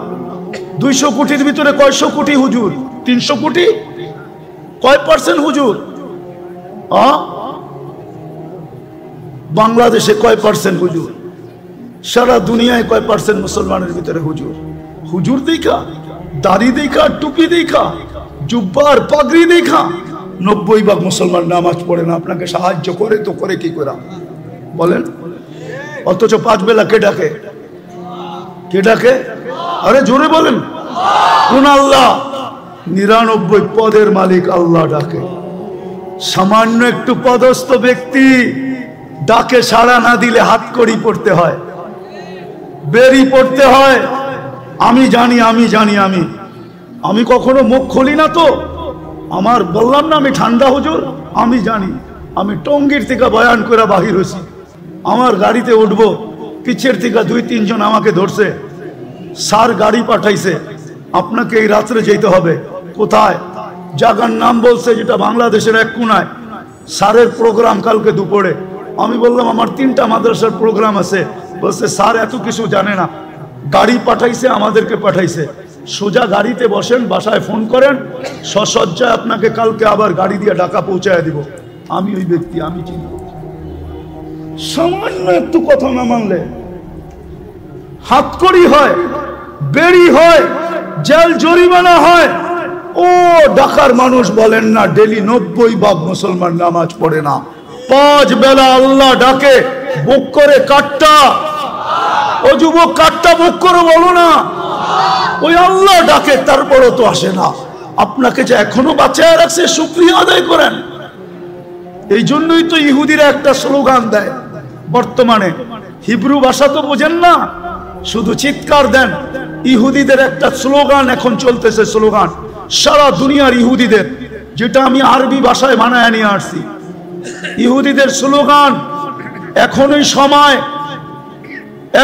200 কোটির ভিতরে কয়শো কোটি হুজুর? 300 কোটি? কয় পার্সেন্ট হুজুর? বাংলাদেশে কয় পার্সেন্ট হুজুর? সারা দুনিয়ায় কয় পার্সেন্ট মুসলমানের ভিতরে হুজুর? হুজুর দেখা, দাড়ি দেখা, টুপি দেখা, জুব্বার পাগড়ি দেখা 90% মুসলমান নামাজ পড়ে না। আপনাকে সাহায্য করে তো করে কি করে বলেন? অথচ 5 বেলা কে ডাকে? কে ডাকে? আরে জোরে বলেন, কোন আল্লাহ? 99 পদের মালিক আল্লাহ ডাকে। সামান্য একটু পদস্থ ব্যক্তি ডাকে সাড়া না দিলে হাত কড়ি পড়তে হয়, বেরি পড়তে হয়। আমি জানি, আমি জানি, আমি কখনো মুখ খুলি না তো। আমার বললাম না আমি ঠান্ডা হুজুর, আমি জানি। আমি টঙ্গীর থেকে বয়ান করে বাহির হয়েছি, আমার গাড়িতে উঠবো, পিছের থেকে 2-3 জন আমাকে ধরছে, স্যার গাড়ি পাঠাইছে, আপনাকে এই রাত্রে যেতে হবে। কোথায়? জায়গার নাম বলছে যেটা বাংলাদেশের এক কোনায়। স্যারের প্রোগ্রাম কালকে দুপুরে। আমি বললাম আমার 3টা মাদ্রাসার প্রোগ্রাম আছে। বলছে স্যার এত কিছু জানে না, গাড়ি পাঠাইছে, আমাদেরকে পাঠাইছে। সোজা গাড়িতে বসেন, বাসায় ফোন করেন, সসজ্জায় আপনাকে কালকে আবার গাড়ি দিয়ে ঢাকা পৌঁছায় দিব। আমি ওই ব্যক্তি, আমি চিনি। সামান্য একটু কথা না মানলে হাতকড়ি হয়, বেরি হয়, জেল জরিমানা হয়। ও ঢাকার মানুষ বলেন না ডেলি 90% মুসলমান নামাজ পড়ে না। 5 বেলা আল্লাহ ডাকে, বুক করে কাটটা। ও যুবক, কাটটা বুক করে বলো না, ওই আল্লাহ ডাকে, তারপরও তো আসে না। আপনাকে যে এখনো বাঁচায় রাখছে, শুকরিয়া আদায় করেন। এই জন্যই তো ইহুদিরা একটা স্লোগান দেয় বর্তমানে, হিব্রু ভাষা তো বোঝেন না, শুধু চিৎকার দেন। ইহুদিদের একটা স্লোগান এখন চলতেছে, স্লোগান সারা দুনিয়ার ইহুদিদের, যেটা আমি আরবি ভাষায় বানায় নিয়ে আসছি। ইহুদিদের স্লোগান এখনই সময়,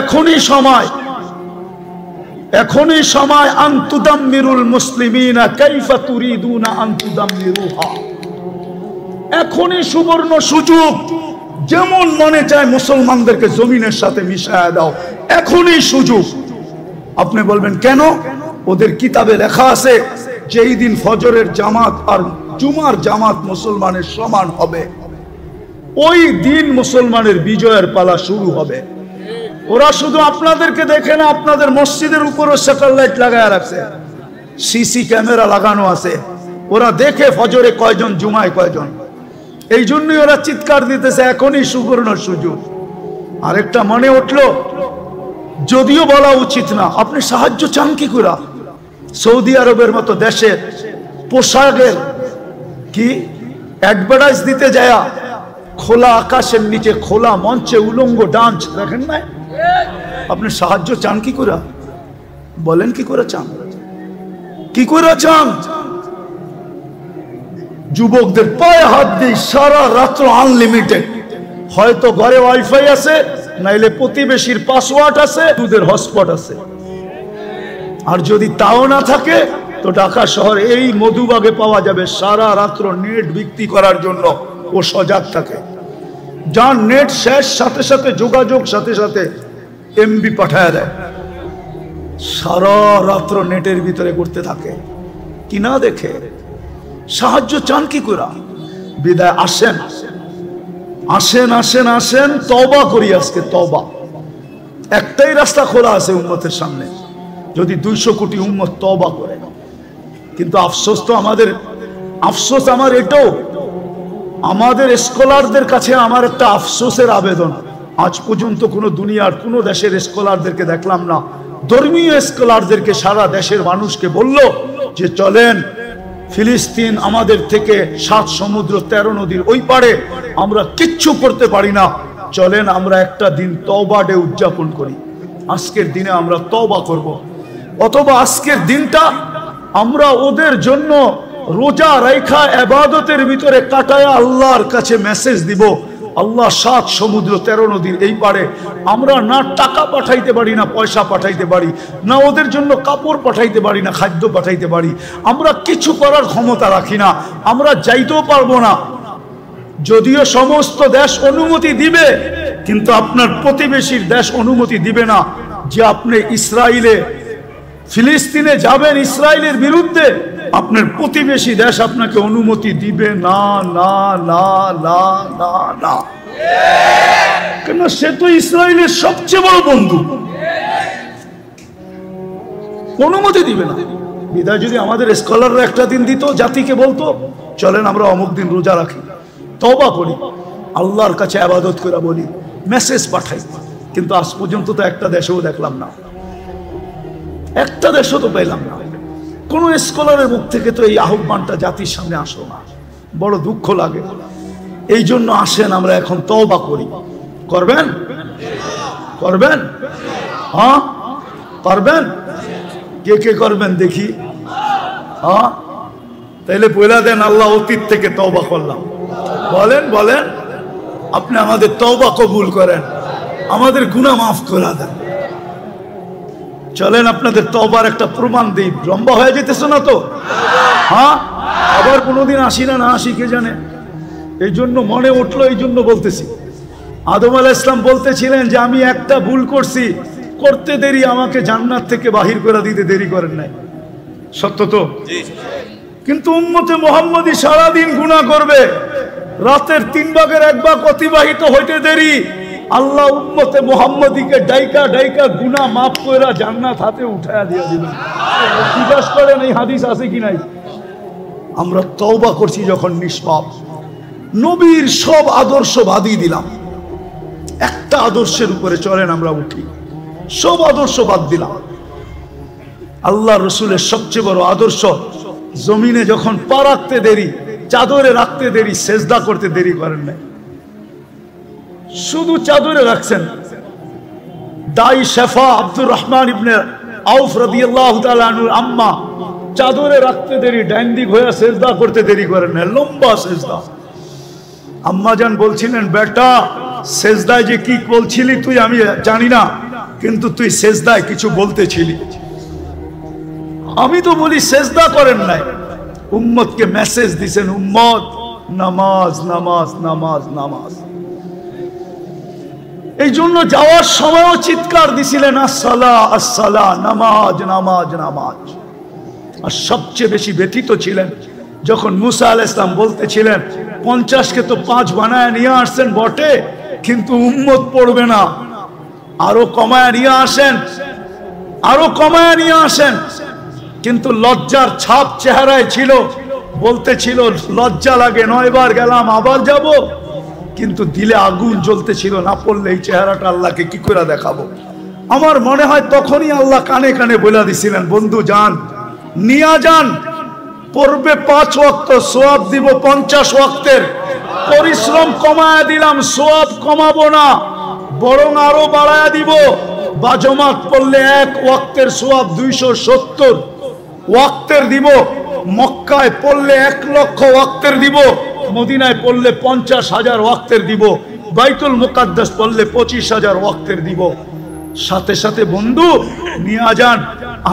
এখনই সময়, এখনই সময়। আনতুদাম্মিরুল মুসলিমিনা কাইফা তুরিদুনা আনতুদাম্মিরুহা। এখনই সুবর্ণ সুযোগ, যেমন মনে চায় মুসলমানদেরকে জমিনের সাথে মিশায়া দাও, এখনই সুযোগ। আপনি বলবেন কেন? ওদের কিতাবে লেখা আছে যেই দিন ফজরের জামাত আর জুমার জামাত মুসলমানের সমান হবে, ওই দিন মুসলমানের বিজয়ের পালা শুরু হবে। ওরা শুধু আপনাদেরকে দেখে না, আপনাদের মসজিদের উপরও স্যাটেলাইট লাগায় রাখছে, সিসি ক্যামেরা লাগানো আছে। ওরা দেখে ফজরে কয়জন, জুমায় কয়জন। এই জন্যই ওরা চিৎকার দিতেছে এখনই সুবর্ণ সুযোগ। আরেকটা মনে উঠলো, যদিও বলা উচিত না, আপনি সাহায্য চান কি করে? সৌদি আরবের মতো দেশে পোশাকের কি অ্যাডভার্টাইজ দিতে যায়, খোলা আকাশের নিচে খোলা মঞ্চে উলঙ্গ ডান্স দেখেন না? আপনি সাহায্য চান কি করে? বলেন কি করে চান? কি করে চান? যুবকদের পায়ে হাত দিয়ে সারা রাত্র আনলিমিটেড, হয়তো ঘরে ওয়াইফাই আছে, নাইলে প্রতিবেশীর পাসওয়ার্ড আছে, দুধের হটস্পট আছে। আর যদি তাও না থাকে তো ঢাকা শহর এই মধুবাগে পাওয়া যাবে সারা রাত্র নেট বিক্রি করার জন্য। ও সজাগ থাকে, যার নেট শেষ সাথে সাথে যোগাযোগ সাথে সাথে এমবি পাঠায় দেয়, সারা রাত্র নেটের ভিতরে করতে থাকে। কি না দেখে সাহায্য চান কি করে? বিদায় আসেন, আসেন, আসেন, আসেন, তওবা করি। আজকে তওবা, একটাই রাস্তা খোলা আছে উম্মতের সামনে, যদি 200 কোটি উম্মত তওবা করে। কিন্তু আফসোস তো আমাদের, আফসোস আমার এটাও, আমাদের স্কলারদের কাছে আমার একটা আফসোসের আবেদন, আজ পর্যন্ত কোনো দুনিয়ার কোনো দেশের স্কলারদেরকে দেখলাম না, ধর্মীয় স্কলারদেরকে সারা দেশের মানুষকে বলল যে চলেন ফিলিস্তিন আমাদের থেকে 7 সমুদ্র 13 নদীর ওই পারে, আমরা কিচ্ছু করতে পারি না, চলেন আমরা একটা দিন তওবা ডে উদযাপন করি। আজকের দিনে আমরা তওবা করব, অথবা আজকের দিনটা আমরা ওদের জন্য রোজা রাইখা ইবাদতের ভিতরে কাটায়া আল্লাহর কাছে মেসেজ দিব, আল্লাহ 7 সমুদ্র 13 নদীর এই পারে আমরা না টাকা পাঠাইতে পারি, না পয়সা পাঠাইতে পারি, না ওদের জন্য কাপড় পাঠাইতে পারি, না খাদ্য পাঠাইতে পারি, আমরা কিছু করার ক্ষমতা রাখি না, আমরা যাইতেও পারবো না। যদিও সমস্ত দেশ অনুমতি দিবে, কিন্তু আপনার প্রতিবেশীর দেশ অনুমতি দিবে না যে আপনি ইসরায়েলে, ফিলিস্তিনে যাবেন ইসরায়েলের বিরুদ্ধে। আপনার প্রতিবেশী দেশ আপনাকে অনুমতি দিবে না, না, না, না, না, না, কেন? সে তো ইসরায়েলের সবচেয়ে বড় বন্ধু, অনুমতি দিবে না। বিদায় যদি আমাদের স্কলাররা একটা দিন দিত, জাতিকে বলতো চলেন আমরা অমুক দিন রোজা রাখি, তওবা করি, আল্লাহর কাছে ইবাদত করে বলি, মেসেজ পাঠাই, কিন্তু আজ পর্যন্ত তো একটা দেশেও দেখলাম না, একটা দেশও তো পেলাম না। কোন স্কলারের মুখ থেকে তো এই আহ্বানটা জাতির সামনে আসলো না, বড় দুঃখ লাগে। এই জন্য আসেন আমরা এখন তওবা করি। করবেন? করবেন? হ্যাঁ পারবেন? কে কে করবেন দেখি? হ্যাঁ তাইলে বলে দেন, আল্লাহ অতীত থেকে তওবা করলাম। বলেন, বলেন, আপনি আমাদের তওবা কবুল করেন, আমাদের গুনাহ মাফ করে দেন। চলেন আপনাদের তওবার একটা প্রমাণ দিই। লম্বা হয়ে যেতেছে না তো? হ্যাঁ, আবার কোনোদিন আসি না, না আসি কে জানে। এই জন্য মনে উঠলো, এই জন্য বলতেছি। আদম আলাইহিস সালাম বলতেছিলেন যে আমি একটা ভুল করছি, করতে দেরি আমাকে জান্নাত থেকে বাহির করে দিতে দেরি করেন নাই। সত্য তো? কিন্তু উম্মতে মুহাম্মদী সারাদিন গুনাহ করবে, রাতের 3 ভাগের 1 ভাগ অতিবাহিত হইতে দেরি, আল্লাহ উম্মতে মুহাম্মদীকে ডাইকা ডাইকা গুনাহ মাফ কইরা জান্নাত হাতে উঠায়া দিয়া দিবেন। জিজ্ঞাসা করেন এই হাদিস আছে কি নাই? আমরা তওবা করছি যখন নিষ্পাপ, নবীর সব আদর্শ বাদই দিলাম, একটা আদর্শের উপরে চলেন আমরা উঠি, সব আদর্শ বাদ দিলাম। আল্লাহ রসুলের সবচেয়ে বড় আদর্শ, জমিনে যখন পা রাখতে দেরি, চাদরে রাখতে দেরি, সেজদা করতে দেরি করেন নাই, শুধু চাদরে রাখছেন। দাই শেফা আব্দুর রহমান ইবনে আউফ রাদিয়াল্লাহু তাআলা আনহুর আম্মা চাদরে রাখতে দেরি, ডাইন দিক হয়ে সেজদা করতে দেরি করেন না, লম্বা সেজদা। আম্মা জান বলছিলেন, বেটা সেজদায় যে কি বলছিলি তুই আমি জানি না, কিন্তু তুই সেজদায় কিছু বলতেছিলি। আমি তো বলি সেজদা করেন নাই, উম্মতকে মেসেজ দিছেন, উম্মত নামাজ নামাজ নামাজ নামাজ। এই জন্য যাওয়ার সময়ও চিৎকার দিছিলেন আসসালা আসসালা, নামাজ নামাজ নামাজ। আর সবচেয়ে বেশি ব্যথিত ছিলেন যখন মুসা আলাইহিস সালাম বলতেছিলেন 50কে তো 5 বানায় নিয়ে আসছেন বটে, কিন্তু উম্মত পড়বে না, আরো কমায় নিয়ে আসেন, আরো কমায় নিয়ে আসেন। কিন্তু লজ্জার ছাপ চেহারায় ছিল, বলতেছিল লজ্জা লাগে, 9 বার গেলাম আবার যাব, কিন্তু দিলে আগুন জ্বলতেছিল, না পড়লে এই চেহারাটা আল্লাহকে কি করে দেখাবো। আমার মনে হয় তখনই আল্লাহ কানে কানে বলে দিছিলেন, বন্ধু যান, নিয়া যান, পড়বে 5 ওয়াক্ত, সওয়াব দিব 50 ওয়াক্তের। পরিশ্রম কমায়া দিলাম, সওয়াব কমাবো না, বরং আরো বাড়ায়া দিব। বাজমাত পড়লে 1 ওয়াক্তের সওয়াব 270 ওয়াক্তের দিব। মক্কায় পড়লে 1 লক্ষ ওয়াক্তের দিব, মদিনায় পড়লে 50,000 ওয়াক্তের দিব, বাইতুল মুকাদ্দাস পড়লে 25,000 ওয়াক্তের দিব। সাথে সাথে বন্ধু নিয়ে যান,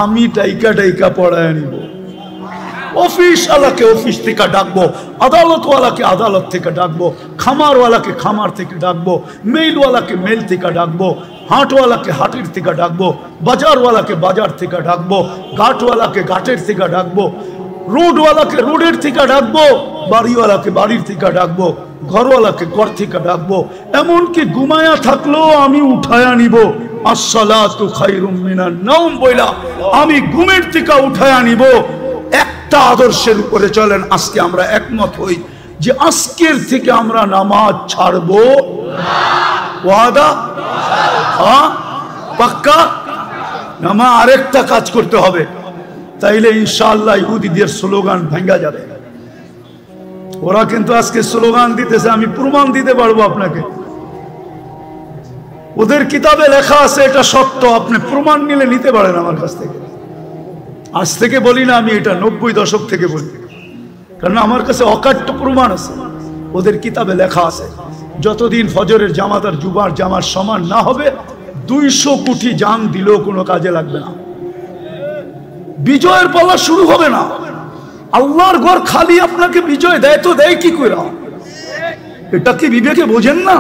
আমি টাইকা টাইকা পড়ায় নিব। অফিস ওয়ালাকে অফিস থেকে ডাকবো, আদালত ওয়ালাকে আদালত থেকে ডাকবো, খামার ওয়ালাকে খামার থেকে ডাকবো, মেইল ওয়ালাকে মেইল থেকে ডাকবো, হাটওয়ালাকে হাটের থেকে ডাকবো, বাজারওয়ালাকে বাজার থেকে ডাকবো, ঘাটওয়ালাকে ঘাটের থেকে ডাকবো, রোডওয়ালাকে রোডের থেকে ডাকবো, বাড়িওয়ালাকে বাড়ির থেকে ডাকবো, ঘরওয়ালাকে ঘর থেকে ডাকবো। এমনকি ঘুমায়া থাকলেও আমি উঠায়া নিব, আসসালাতু খায়রুম মিনান নাওম বইলা আমি ঘুমের থেকে উঠায়া নিব। একটা আদর্শের উপরে চলেন, আজকে আমরা একমত হই যে আজকের থেকে আমরা নামাজ ছাড়বো। ওয়াদা? হ্যাঁ, পাক্কা? নামা আরেকটা কাজ করতে হবে, তাইলে ইনশাআল্লাহ ইহুদিদের স্লোগান ভাঙ্গা যাবে। ওরা কিন্তু আজকে স্লোগান দিতেছে, আমি প্রমাণ দিতে পারবো আপনাকে। ওদের কিতাবে লেখা আছে, এটা সত্য, আপনি প্রমাণ নিলে নিতে পারেন আমার কাছ থেকে। আজ থেকে বলি না, আমি এটা 90 দশক থেকে বলি, কারণ আমার কাছে অকাট্য প্রমাণ আছে। ওদের কিতাবে লেখা আছে, যতদিন ফজরের জামাত আর জুমার জামার সমান না হবে, 200 কোটি জান দিলেও কোনো কাজে লাগবে না, বিজয়ের পালা শুরু হবে না। আল্লাহর ঘর খালি আপনাকে বিজয় দেয় তো দেয় কি করে? এটা কি বিবেকে বোঝেন না?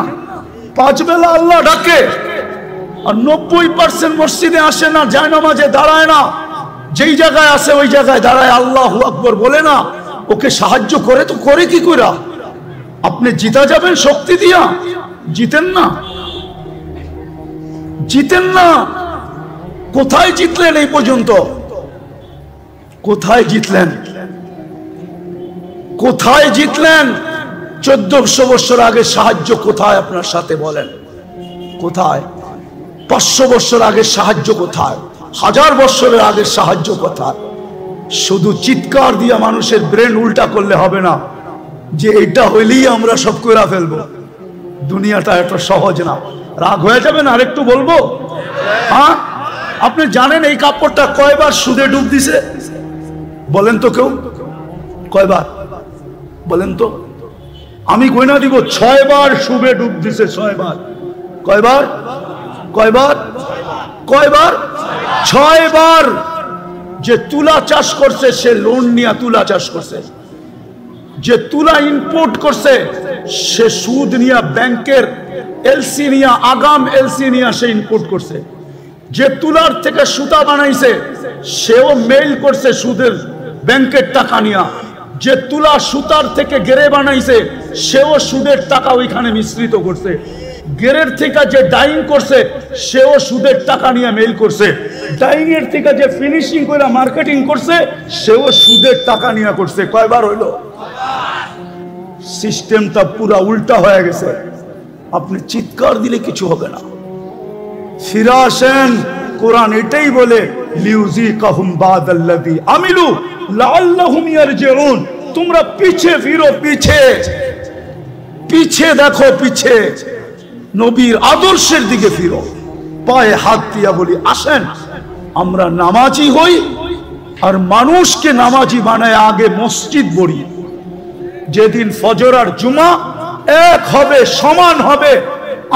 5 বেলা আল্লাহ ডাকে, আর 90% মসজিদে আসে না, যায় নামাজে দাঁড়ায় না, যেই জায়গায় আসে ওই জায়গায় দাঁড়ায় আল্লাহু আকবার বলে না। ওকে সাহায্য করে তো করে কি করে? আপনি জিতা যাবেন শক্তি দিয়া? জিতেন না, জিতেন না। কোথায় জিতলেন এই পর্যন্ত? কোথায় জিতলেন? কোথায় জিতলেন? 1400 বছর আগে সাহায্য কোথায় আপনার সাথে বলেন? কোথায়? 500 বছর আগে সাহায্য কোথায়? 1000 বছরের আগের সাহায্য কোথায়? শুধু চিৎকার দিয়ে মানুষের ব্রেন উল্টা করলে হবে না যে এটা হইলেই আমরা সব করে ফেলবো। দুনিয়াটা এত সহজ না। রাগ হয়ে যাবেন আরেকটু বলবো? হ্যাঁ, আপনি জানেন এই কাপড়টা কয়বার সুদে ডুব দিছে? বলেন তো কেউ, কয়বার বলেন তো? আমি গয়না দিব, 6 বার সুদে ডুব দিছে, 6 বার। কয়বার? কয়বার? কয়বার? 6 বার। যে তুলা চাষ করছে সে লোন নিয়ে তুলা চাষ করছে, যে তুলা ইম্পোর্ট করছে সে সুদ নিয়ে ব্যাংকের এলসি নিয়ে, আগাম এলসি নিয়ে সে ইম্পোর্ট করছে, যে তুলার থেকে সুতা বানাইছে সেও মেইল করছে সুদের ব্যাংকের টাকা নিয়ে, যে তুলা সুতার থেকে গেরে বানাইছে সেও সুদের টাকা ওইখানে মিশ্রিত করছে, গেরের থেকে যে ডাইং করছে সেও সুদের টাকা নিয়ে মেইল করছে, ডাইং এর থেকে যে ফিনিশিং করে মার্কেটিং করছে সেও সুদের টাকা নিয়ে করছে। কয়বার হইল? সিস্টেমটা পুরা উল্টা হয়ে গেছে। আপনি চিৎকার দিলে কিছু হবে না। ফিরে আসেন, কোরআন এটাই বলে লিউযিকাহুম বাদাল্লাযী আমিলু লাআল্লাহুম ইয়ারজিউন। তোমরা পিছে ফিরো, পিছে পিছে দেখো, পিছে নবীর আদর্শের দিকে ফিরো। পায়ে হাত দিয়া বলি, আসেন আমরা নামাজি হই আর মানুষকে নামাজি বানায় আগে মসজিদ বড়ি। যেদিন ফজর আর জুমা এক হবে, সমান হবে,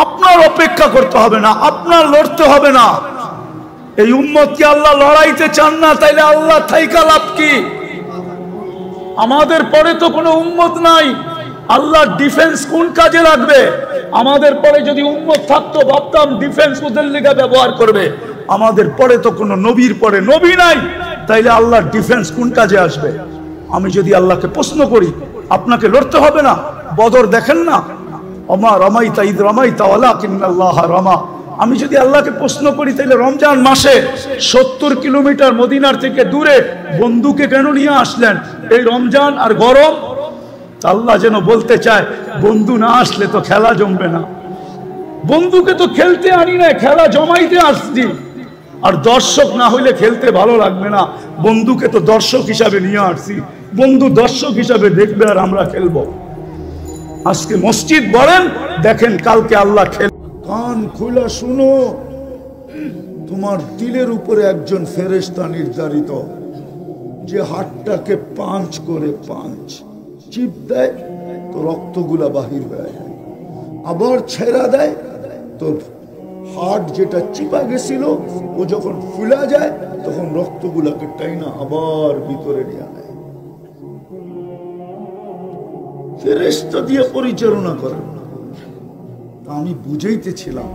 আপনার অপেক্ষা করতে হবে না, আপনার লড়তে হবে না। এই উম্মতকে আল্লাহ লড়াইতে চান না, তাইলে আল্লাহ থাইকা লাভ কি? আমাদের পরে তো কোনো উম্মত নাই, আল্লাহ ডিফেন্স কোন কাজে লাগবে? আমাদের পরে যদি উম্মত থাকতো ভাবতাম ডিফেন্স ওদের লিগা ব্যবহার করবে। আমাদের পরে তো কোনো নবীর পরে নবী নাই, তাইলে আল্লাহ ডিফেন্স কোন কাজে আসবে? আমি যদি আল্লাহকে প্রশ্ন করি, আপনাকে লড়তে হবে না? বদর দেখেন না, ওমা রমাইতা ইদ রমাইতা ওয়ালাকিন্নাল্লাহ রমা। আমি যদি আল্লাহকে প্রশ্ন করি, তাহলে রমজান মাসে 70 কিলোমিটার মদিনার থেকে দূরে বন্ধুকে কেন নিয়ে আসলেন? এই রমজান আর গরম। আল্লাহ যেন বলতে চায়, বন্ধু না আসলে তো খেলা জমবে না। বন্ধুকে তো খেলতে আনি না, খেলা জমাইতে আসছি। আর দর্শক না হইলে খেলতে ভালো লাগবে না। বন্ধুকে তো দর্শক হিসাবে নিয়ে আসছি, বন্ধু দর্শক হিসাবে দেখবে আর আমরা খেলবো। আজকে মসজিদ বলেন, দেখেন কালকে আল্লাহ খেল। কান খুলে শুনো, তোমার দিলের উপরে একজন ফেরেশতা নির্ধারিত, যে হাতটাকে পাঁচ করে চিপ দেয় তো রক্তগুলা বাহির হয়ে যায়, আবার ছেড়া দেয় তো হাট যেটা চিপা গেছিল ও যখন ফুলা যায় তখন রক্তগুলাকে টাইনা আবার ভিতরে নিয়ে নেয়। ফেরেশতা দিয়ে পরিচালনা করেন। আমি বুঝাইতেছিলাম,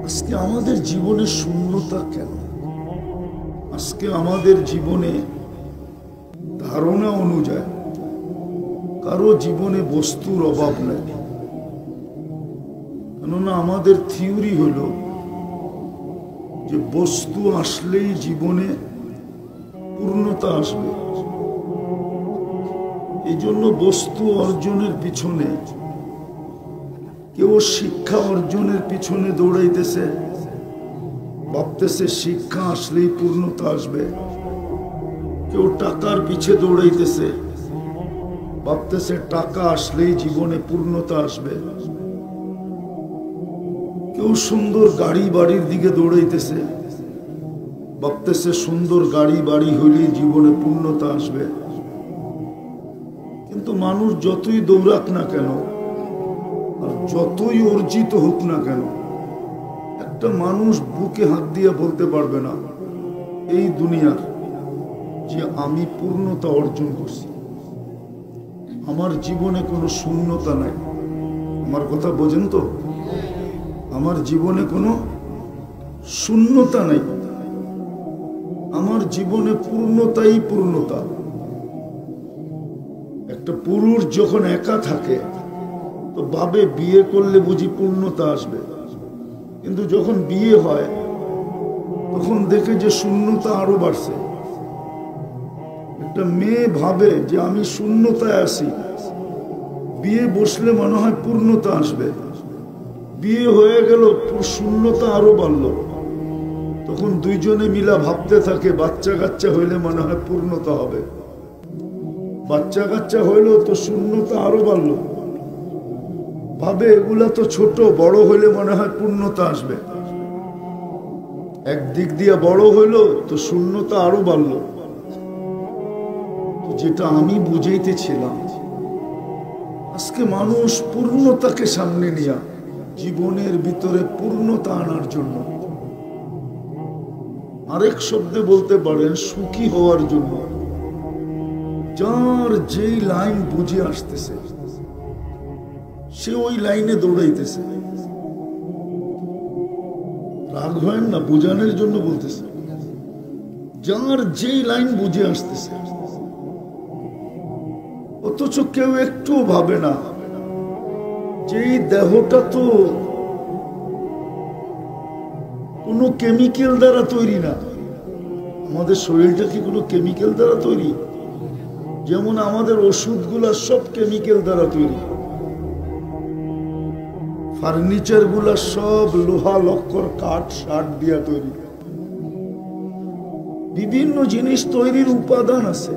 আজকে আমাদের জীবনে শূন্যতা কেন? আজকে আমাদের জীবনে ধারণা অনুযায়ী কারো জীবনে বস্তুর অভাব নেই। কেননা আমাদের থিওরি হলো যে বস্তু আসলেই জীবনে পূর্ণতা আসবে। এই জন্য বস্তু অর্জনের পিছনে কেউ শিক্ষা অর্জনের পিছনে দৌড়াইতেছে, ভাবতেছে শিক্ষা আসলেই পূর্ণতা আসবে। কেউ টাকার পিছে দৌড়াইতেছে, ভাবতেছে টাকা আসলেই জীবনে পূর্ণতা আসবে। কেউ সুন্দর গাড়ি বাড়ির দিকে দৌড়াইতেছে, ভাবতেছে সুন্দর গাড়ি বাড়ি হইলেই জীবনে পূর্ণতা আসবে। কিন্তু মানুষ যতই দৌড়াক না কেন আর যতই অর্জিত হোক না কেন, একটা মানুষ বুকে হাত দিয়ে বলতে পারবে না এই দুনিয়ার যে আমি পূর্ণতা অর্জন করছি, আমার জীবনে কোনো শূন্যতা নাই। আমার কথা বোঝেন তো? আমার জীবনে কোনো শূন্যতা নাই, আমার জীবনে পূর্ণতাই পূর্ণতা। একটা পুরুষ যখন একা থাকে তো ভাবে বিয়ে করলে বুঝি পূর্ণতা আসবে, কিন্তু যখন বিয়ে হয় তখন দেখে যে শূন্যতা আরো বাড়ছে। একটা মেয়ে ভাবে যে আমি শূন্যতায় আছি, বিয়ে বসলে মনে হয় পূর্ণতা আসবে। বিয়ে হয়ে গেল, শূন্যতা আরো বাড়লো। তখন দুইজনে মিলা ভাবতে থাকে বাচ্চা কাচ্চা হইলে মনে হয় পূর্ণতা হবে। বাচ্চা কাচ্চা হইলো তো শূন্যতা আরো বাড়লো। ভাবে এগুলা তো ছোট, বড় হইলে মনে হয় পূর্ণতা আসবে। একদিক দিয়ে বড় হইলো তো শূন্যতা আরো বাড়লো। যেটা আমি বুঝাইতেছিলাম, আজকে মানুষ পূর্ণতাকে সামনে নিয়ে জীবনের ভিতরে পূর্ণতা আনার জন্য, আরেক শব্দে বলতে পারেন সুখী হওয়ার জন্য, যার যেই লাইন বুঝে আসতেছে সে ওই লাইনে দৌড়াইতেছে। রাগ হয় না, বোঝানোর জন্য বলতেছে। যার যেই লাইন বুঝে আসতেছে, অথচ কেউ একটু ভাবে না যে এই দেহটা তো কোনো কেমিক্যাল দ্বারা তৈরি না। আমাদের শরীরটা কি কোনো কেমিক্যাল দ্বারা তৈরি? যেমন আমাদের ওষুধগুলা সব কেমিক্যাল দ্বারা তৈরি, ফার্নিচার গুলা সব লোহা লক্কর কাঠ শাট দিয়া তৈরি। বিভিন্ন জিনিস তৈরির উপাদান আছে।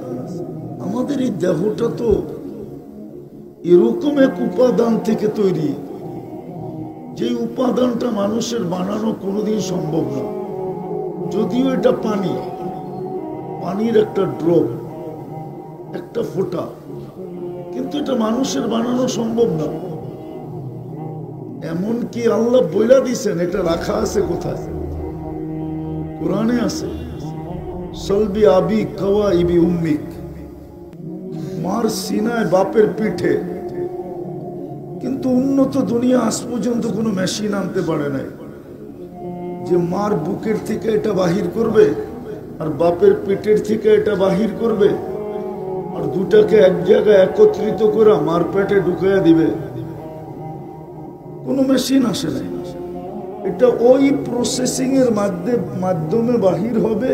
আমাদের এই দেহটা তো এরকম এক উপাদান থেকে তৈরি, যে উপাদানটা মানুষের বানানো কোনোদিন সম্ভব না। যদিও এটা পানি, পানির একটা ড্রপ, একটা ফোঁটা, কিন্তু এটা মানুষের বানানো সম্ভব না। এমন কি আল্লাহ বইলা দিছেন, এটা রাখা আছে কোথায়? কোরআনে আছে, সলবি আবি কাওয়া ইবি উম্মিক, মার সিনায় বাপের পিঠে। কিন্তু উন্নত দুনিয়া আজ পর্যন্ত কোনো মেশিন আনতে পারে নাই যে মার বুকের থেকে এটা বাহির করবে আর বাপের পেটের থেকে এটা বাহির করবে আর দুটাকে এক জায়গায় একত্রিত করে মার পেটে ঢুকাইয়া দিবে। কোনো মেশিন আসে নাই। এটা ওই প্রসেসিং এর মাধ্যমে বাহির হবে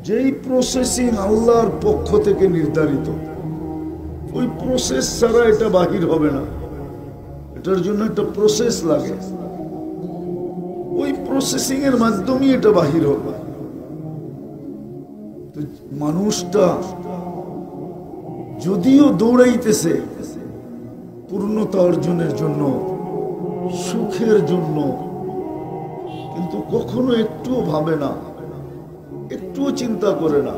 যেই প্রসেসিং আল্লাহর পক্ষ থেকে নির্ধারিত। ওই প্রসেস ছাড়া এটা বাহির হবে না। এটার জন্য একটা প্রসেস লাগে, ওই প্রসেসিং এর মাধ্যমে এটা বাহির হবে। তো মানুষটা যদিও দৌড়াইতেছে পূর্ণতা অর্জনের জন্য, সুখের জন্য, কিন্তু কখনো একটুও ভাবে না, একটুও চিন্তা করে না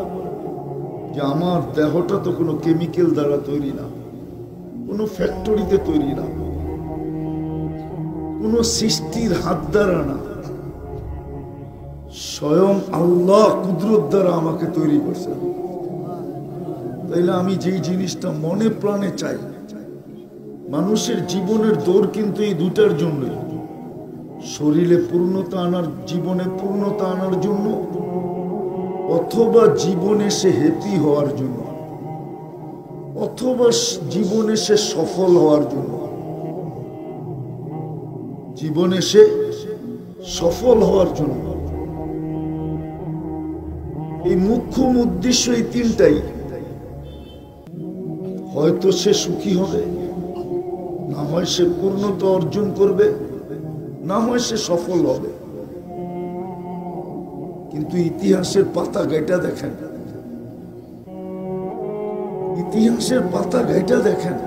যে আমার দেহটা তো কোনো কেমিক্যাল দ্বারা তৈরি না, কোনো ফ্যাক্টরিতে তৈরি না, কোনো সৃষ্টির হাত দ্বারা না, স্বয়ং আল্লাহ কুদরত দ্বারা আমাকে তৈরি করছেন। তাইলে আমি যেই জিনিসটা মনে প্রাণে চাই, মানুষের জীবনের দৌড় কিন্তু এই দুটার জন্যই, শরীরে পূর্ণতা আনার, জীবনে পূর্ণতা আনার জন্য, অথবা জীবনে সে হ্যাপি হওয়ার জন্য, অথবা জীবনে সে সফল হওয়ার জন্য। জীবনে সে সফল হওয়ার জন্য এই মুখ্য উদ্দেশ্য, এই তিনটাই। হয়তো সে সুখী হবে, না হয় সে পূর্ণতা অর্জন করবে, না হয় সে সফল হবে। কিন্তু ইতিহাসের পাতা ঘাইটা দেখেন, ইতিহাসের পাতা ঘাইটা দেখেন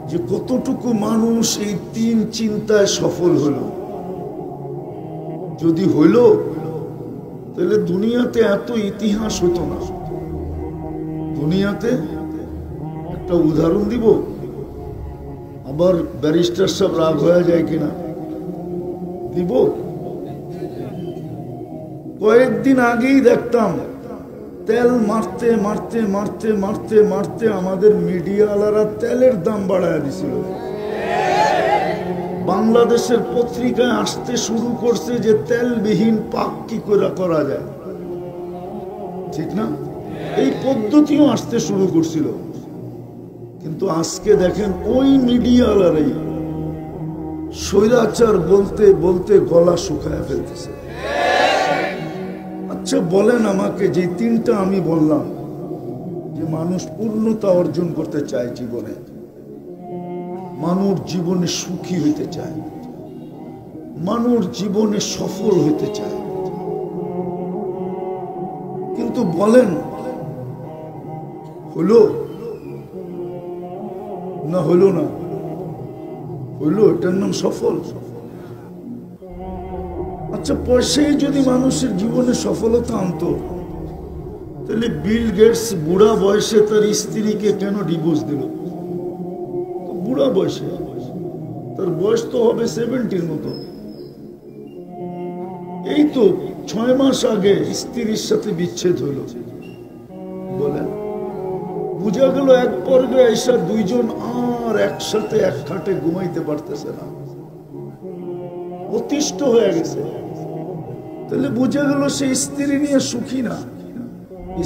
যে কতটুকু মানুষ এই তিন চিন্তায় সফল হলো। যদি হইল তাহলে দুনিয়াতে এত ইতিহাস হতো না। দুনিয়াতে একটা উদাহরণ দিব, আবার ব্যারিস্টার সব রাগ হয়ে যায় কিনা দিব। কয়েকদিন আগেই দেখতাম তেল মারতে মারতে মারতে মারতে মারতে আমাদের মিডিয়াওয়ালারা তেলের দাম বাড়ায় দিছিল। বাংলাদেশের পত্রিকায় আসতে শুরু করছে যে তেলবিহীন পাক কি করে করা যায়, ঠিক না? এই পদ্ধতিও আসতে শুরু করছিল। কিন্তু আজকে দেখেন ওই মিডিয়াওয়ালারাই স্বৈরাচার বলতে বলতে গলা শুকায় ফেলতেছে। আচ্ছা বলেন আমাকে, যে তিনটা আমি বললাম যে মানুষ পূর্ণতা অর্জন করতে চায় জীবনে, মানুষ জীবনে সুখী হইতে চায়, মানুষ জীবনে সফল হইতে চায়, কিন্তু বলেন হলো না হলো না? হইলো, এটার নাম সফল? আচ্ছা পয়সাই যদি মানুষের জীবনে সফলতা আনতো, তাহলে বিল গেটস বুড়া বয়সে তার স্ত্রীকে কেন ডিভোর্স দিল? বুড়া বয়সে, তার বয়স তো হবে 70-র মতো। এই তো 6 মাস আগে স্ত্রীর সাথে বিচ্ছেদ হইল। বলেন, বুঝা গেল এক পর্বে এসে দুইজন আর একসাথে এক খাটে ঘুমাইতে পারতেছে না, অতিষ্ঠ হয়ে গেছে। তাহলে বুঝা গেল সে স্ত্রী নিয়ে সুখী না,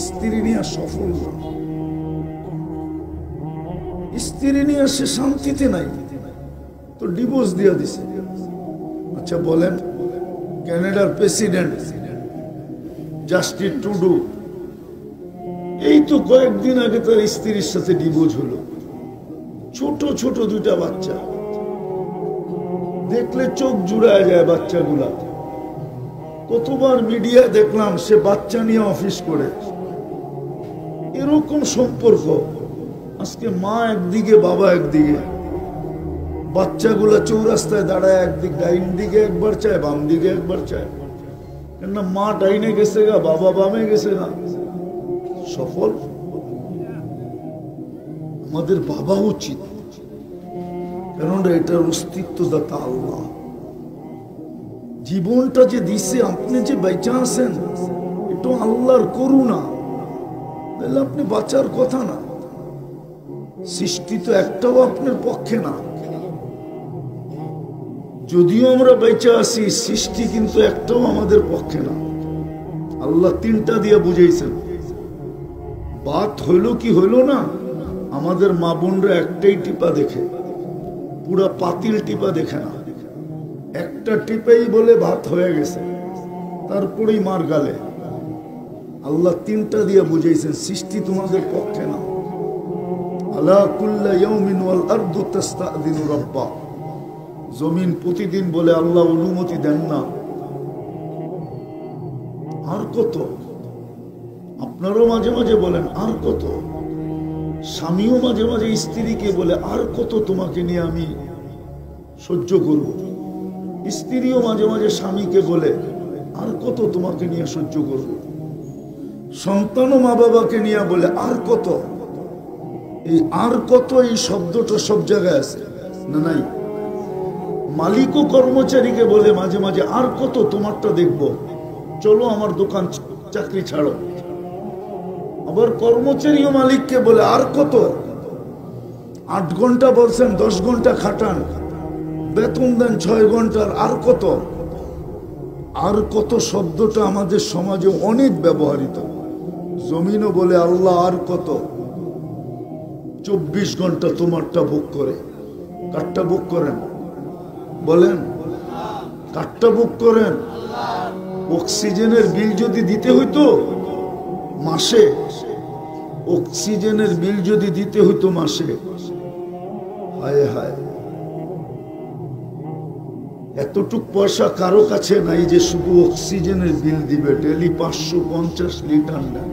স্ত্রী নিয়ে সফল না, স্ত্রী নিয়ে সে শান্তিতে নাই, তো ডিভোর্স দিয়ে দিছে। আচ্ছা বলেন, কানাডার প্রেসিডেন্ট জাস্টিন ট্রুডো, এই তো কয়েকদিন আগে তার স্ত্রীর সাথে ডিভোর্স হলো। ছোট ছোট দুইটা বাচ্চা, দেখলে চোখ জুড়ায় যায় বাচ্চাগুলা। কতবার মিডিয়া দেখলাম সে বাচ্চা নিয়ে অফিস করে। এরকম সম্পর্ক। আজকে মা একদিকে, বাবা একদিকে, বাচ্চাগুলা চৌরাস্তায় দাঁড়ায়, একদিক ডাইন দিকে একবার চায়, বাম দিকে একবার চায়। কেননা মা ডাইনে গেছে গা, বাবা বামে গেছে না। সফল আমাদের বাবা উচিত, কেননা এটার অস্তিত্বদাতা আল্লাহ। জীবনটা যে দিছে, আপনি যে বেঁচে আছেন, এটা আল্লাহর করুণা, তাহলে আপনি বাঁচার কথা না। সৃষ্টি তো একটাও আপনার পক্ষে না। যদিও আমরা বেঁচে আছি, সৃষ্টি কিন্তু একটাও আমাদের পক্ষে না। আল্লাহ তিনটা দিয়ে বুঝাইছেন। বাত হইল কি হইল না, আমাদের মা বোনরা একটাই টিপা দেখে, পুরা পাতিল টিপা দেখে না। একটা টিপেই বলে ভাত হয়ে গেছে, তারপরেই মার গালে। আল্লাহ তিনটা দিয়ে বুঝাইছেন, সৃষ্টি তোমাদের পক্ষে না। আলা কুল্লা ইয়াউমিন ওয়াল আরদু তাস্তাযিনু রাব্বা। জমিন প্রতিদিন বলে আল্লাহ অনুমতি দেন না। আর কত? আপনারাও মাঝে মাঝে বলেন আর কত। স্বামীও মাঝে মাঝে স্ত্রীকে বলে আর কত তোমাকে নিয়ে আমি সহ্য করব। স্ত্রীও মাঝে মাঝে স্বামীকে বলে আর কত তোমাকে নিয়ে সহ্য করব। সন্তানও মা বাবাকে নিয়ে বলে আর কত। এই আর কত, এই শব্দটা সব জায়গায় আছে না? নাই? মালিকও কর্মচারীকে বলে মাঝে মাঝে আর কত তোমারটা দেখবো, চলো আমার দোকান চাকরি ছাড়ো। আবার কর্মচারীও মালিককে বলে আর কত, 8 ঘন্টা বলছেন 10 ঘন্টা খাটান, বেতন দেন 6 ঘন্টার, আর কত। আর কত শব্দটা আমাদের সমাজে অনেক ব্যবহৃত। জমিনও বলে আল্লাহ আর কত। 24 ঘন্টা তোমারটা ভোগ করে। কারটা ভোগ করেন বলেন? কারটা ভোগ করেন? অক্সিজেনের বিল যদি দিতে হইতো মাসে, অক্সিজেনের বিল যদি দিতে হইতো মাসে, হায় হায়, এতটুক পয়সা কারো কাছে নাই যে শুধু অক্সিজেনের বিল দিবে। ডেলি 550 লিটার নেন,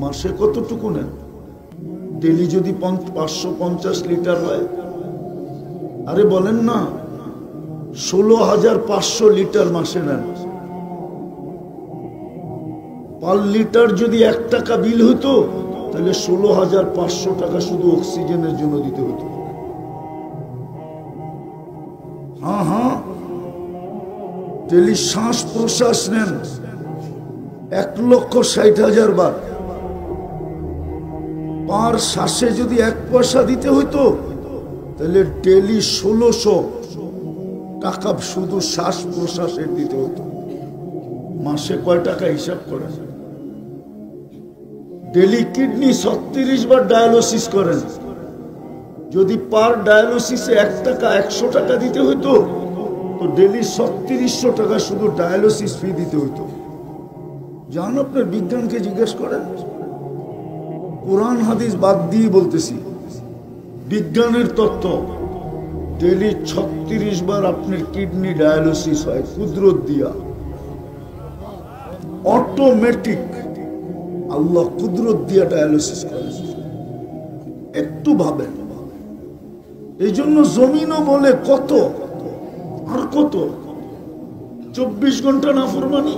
মাসে কতটুকু নেন? ডেলি যদি 550 লিটার হয়, আরে বলেন না, 16,500 লিটার মাসে নেন। পার লিটার যদি 1 টাকা বিল হইতো, তাহলে 16,500 টাকা শুধু অক্সিজেনের জন্য দিতে হতো। হ্যাঁ হ্যাঁ, ডেলি শ্বাস প্রশ্বাস নেন 1,60,000 বার। পার শ্বাসে যদি 1 পয়সা দিতে হইতো, তাহলে ডেলি 1600 টাকা শুধু শ্বাস প্রশ্বাসের দিতে হতো। মাসে কয় টাকা হিসাব করেন? ডেলি কিডনি 36 বার ডায়ালিসিস করেন, যদি পার ডায়ালিসিসে 1 টাকা 100 টাকা দিতে হইতো, তো ডেলি 3600 টাকা শুধু ডায়ালিসিস ফি দিতে হইতো। জান, আপনার বিজ্ঞানকে জিজ্ঞেস করেন। কোরআন হাদিস বাদ দিয়ে বলতেছি, বিজ্ঞানের তত্ত্ব, ডেলি 36 বার আপনার কিডনি ডায়ালিসিস হয় কুদরত দিয়া, অটোমেটিক। আল্লাহ কুদরত দিয়া ডায়ালিসিস করে। একটু ভাবেন। এই জন্য জমিনও বলে কত আর কত। 24 ঘন্টা নাফরমানি।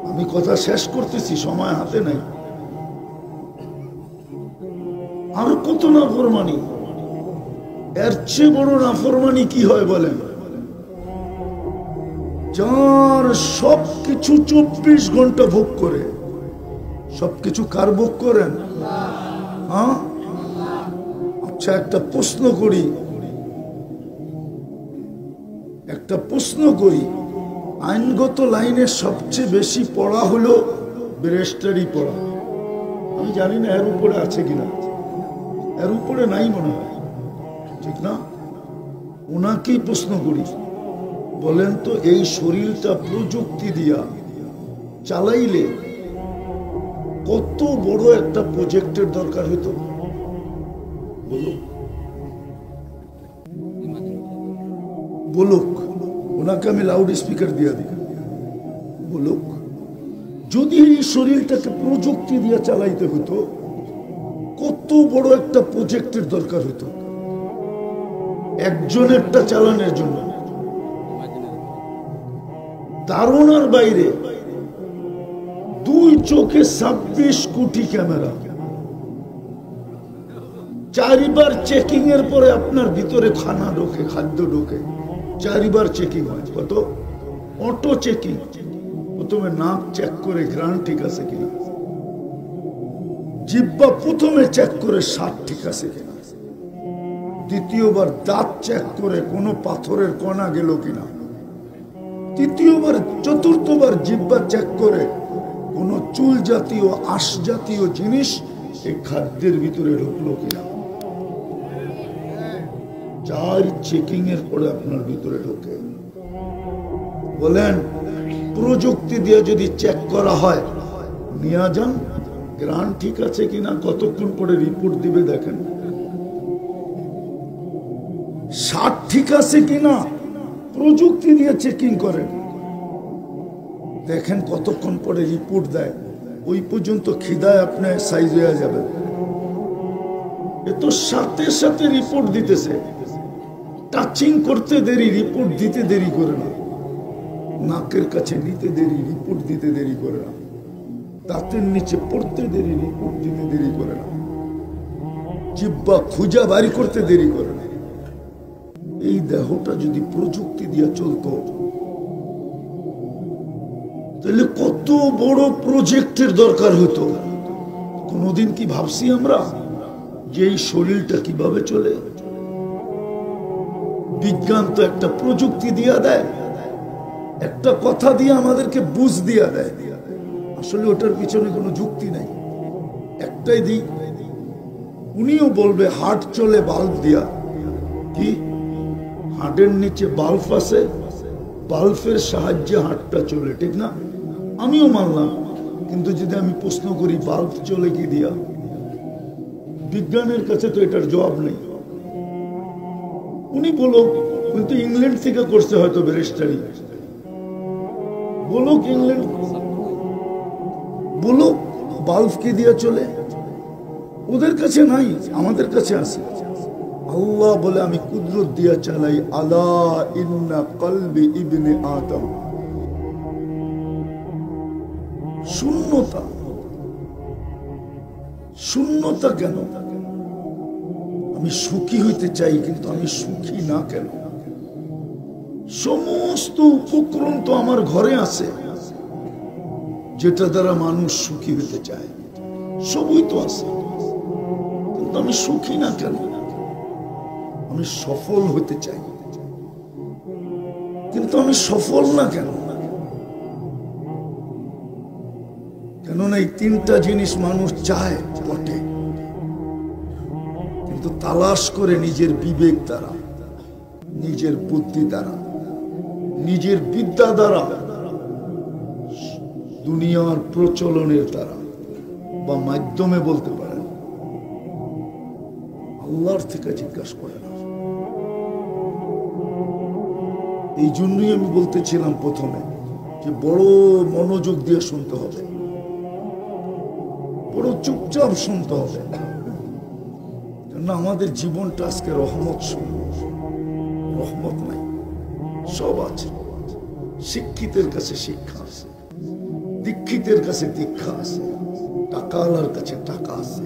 আমি কথা শেষ করতেছি, সময় হাতে নাই। আর কত নাফরমানি। এর চেয়ে বড় নাফরমানি কি হয় বলেন? যার সবকিছু 24 ঘন্টা ভোগ করে। সবকিছু কার ভোগ করেন? হ্যাঁ, আচ্ছা, একটা প্রশ্ন করি। আইনগত লাইনে সবচেয়ে বেশি পড়া হলো ব্যারিস্টারি পড়া। আমি জানি না এর উপরে আছে কিনা, এর উপরে নাই মনে হয়, ঠিক না? ওনাকেই প্রশ্ন করি, বলেন তো, এই শরীরটা প্রযুক্তি দিয়া চালাইলে কত বড় একটা প্রজেক্টের দরকার হতো? বলুক, ওনাকে আমি লাউড স্পিকার দিয়ে দিই। বলুক, যদি এই শরীরটাকে প্রযুক্তি দিয়ে চালাইতে হতো, কত বড় একটা প্রজেক্টের দরকার হতো একজনেরটা চালানোর জন্য। ধারণার বাইরে 2 চোখে 26 কোটি ক্যামেরা, চারিবার চেকিং এর পরে আপনার ভিতরে খানা ঢোকে, খাদ্য ঢোকে। চারিবার চেকিং হয়। কত? Auto checking. প্রথমে নাক চেক করে ঘ্রাণ ঠিক আছে কিনা, জিহ্বা প্রথমে চেক করে স্বাদ ঠিক আছে কিনা, দ্বিতীয়বার দাঁত চেক করে কোনো পাথরের কণা গেল কিনা, তৃতীয়বার চতুর্থবার জিহ্বা চেক করে কোনো চুল জাতীয় আঁশ জাতীয় জিনিস এই খাদ্যের ভিতরে ঢুকলো কিনা। 4 চেকিং এর পরে আপনার ভিতরে ঢোকে। বলেন প্রযুক্তি দিয়ে যদি চেক করা হয়, নিয়ে যান, গ্রান ঠিক আছে কিনা, কতক্ষণ পরে রিপোর্ট দিবে দেখেন। স্বাদ ঠিক আছে কিনা প্রযুক্তি দিয়ে চেকিং করেন, দেখেন কতক্ষণ পরে রিপোর্ট দেয়। ওই পর্যন্ত খিদায় আপনি সাইজ হয়ে যাবেন। এ তো সাথে সাথে রিপোর্ট দিতেছে। টাচিং করতে দেরি, রিপোর্ট দিতে দেরি করে না। নাকের কাছে নিতে দেরি, রিপোর্ট দিতে দেরি করে না। দাঁতের নিচে পড়তে দেরি, রিপোর্ট দিতে দেরি করে না। জিহ্বা খুঁজা বাড়ি করতে দেরি করে না। এই দেহটা যদি প্রযুক্তি দিয়ে চলতো, তাহলে কত বড় প্রজেক্টের দরকার হতো। কোনদিন কি ভাবছি আমরা যে এই শরীরটা কিভাবে চলে? বিজ্ঞান তো একটা প্রযুক্তি দিয়া দেয়, একটা কথা দিয়ে আমাদেরকে বুঝ দিয়া দেয়। আসলে ওটার পিছনে কোনো যুক্তি নাই। একটাই দিক, উনিও বলবে হার্ট চলে বাল্ব দিয়া। কি? হার্টের নিচে বাল্ব আছে, বাল্বের সাহায্যে হার্টটা চলে, ঠিক না? আমিও মানলাম। কিন্তু যদি আমি প্রশ্ন করি বাল্ব চলে কি দিয়া, বিজ্ঞানের কাছে তো এটার জবাব নেই। উনি বলো, কিন্তু ইংল্যান্ড থেকে করছে হয়তো ব্যারিস্টারি, বলো ইংল্যান্ড, বলো বাল্ব কি দিয়া চলে। ওদের কাছে নাই, আমাদের কাছে আছে। আল্লাহ বলে আমি কুদরত দিয়া চালাই। আলা ইন্না কলবি ইবনে আদম। শূন্যতা। শূন্যতা কেন? আমি সুখী হইতে চাই, কিন্তু আমি সুখী না কেন? সমস্ত উপকরণ তো আমার ঘরে আছে, যেটা দ্বারা মানুষ সুখী হইতে চায়। সবই তো আছে, কিন্তু আমি সুখী না কেন? আমি সফল হতে চাই, কিন্তু আমি সফল না কেন? কেননা এই 3টা জিনিস মানুষ চায় বটে, কিন্তু তালাশ করে নিজের বিবেক দ্বারা, নিজের বুদ্ধি দ্বারা, নিজের বিদ্যা দ্বারা, দুনিয়ার প্রচলনের দ্বারা বা মাধ্যমে বলতে পারেন। আল্লাহর থেকে জিজ্ঞাসা করে না। এই জন্যই আমি বলতেছিলাম প্রথমে যে বড় মনোযোগ দিয়ে শুনতে হবে, বড় চুপচাপ শুনতে হবে। কেননা আমাদের জীবনটা আজকে রহমত শূন্য, রহমত নাই। সব আছে, শিক্ষিতের কাছে শিক্ষা আছে, দীক্ষিতের কাছে দীক্ষা আছে, টাকাওয়ালার কাছে টাকা আছে,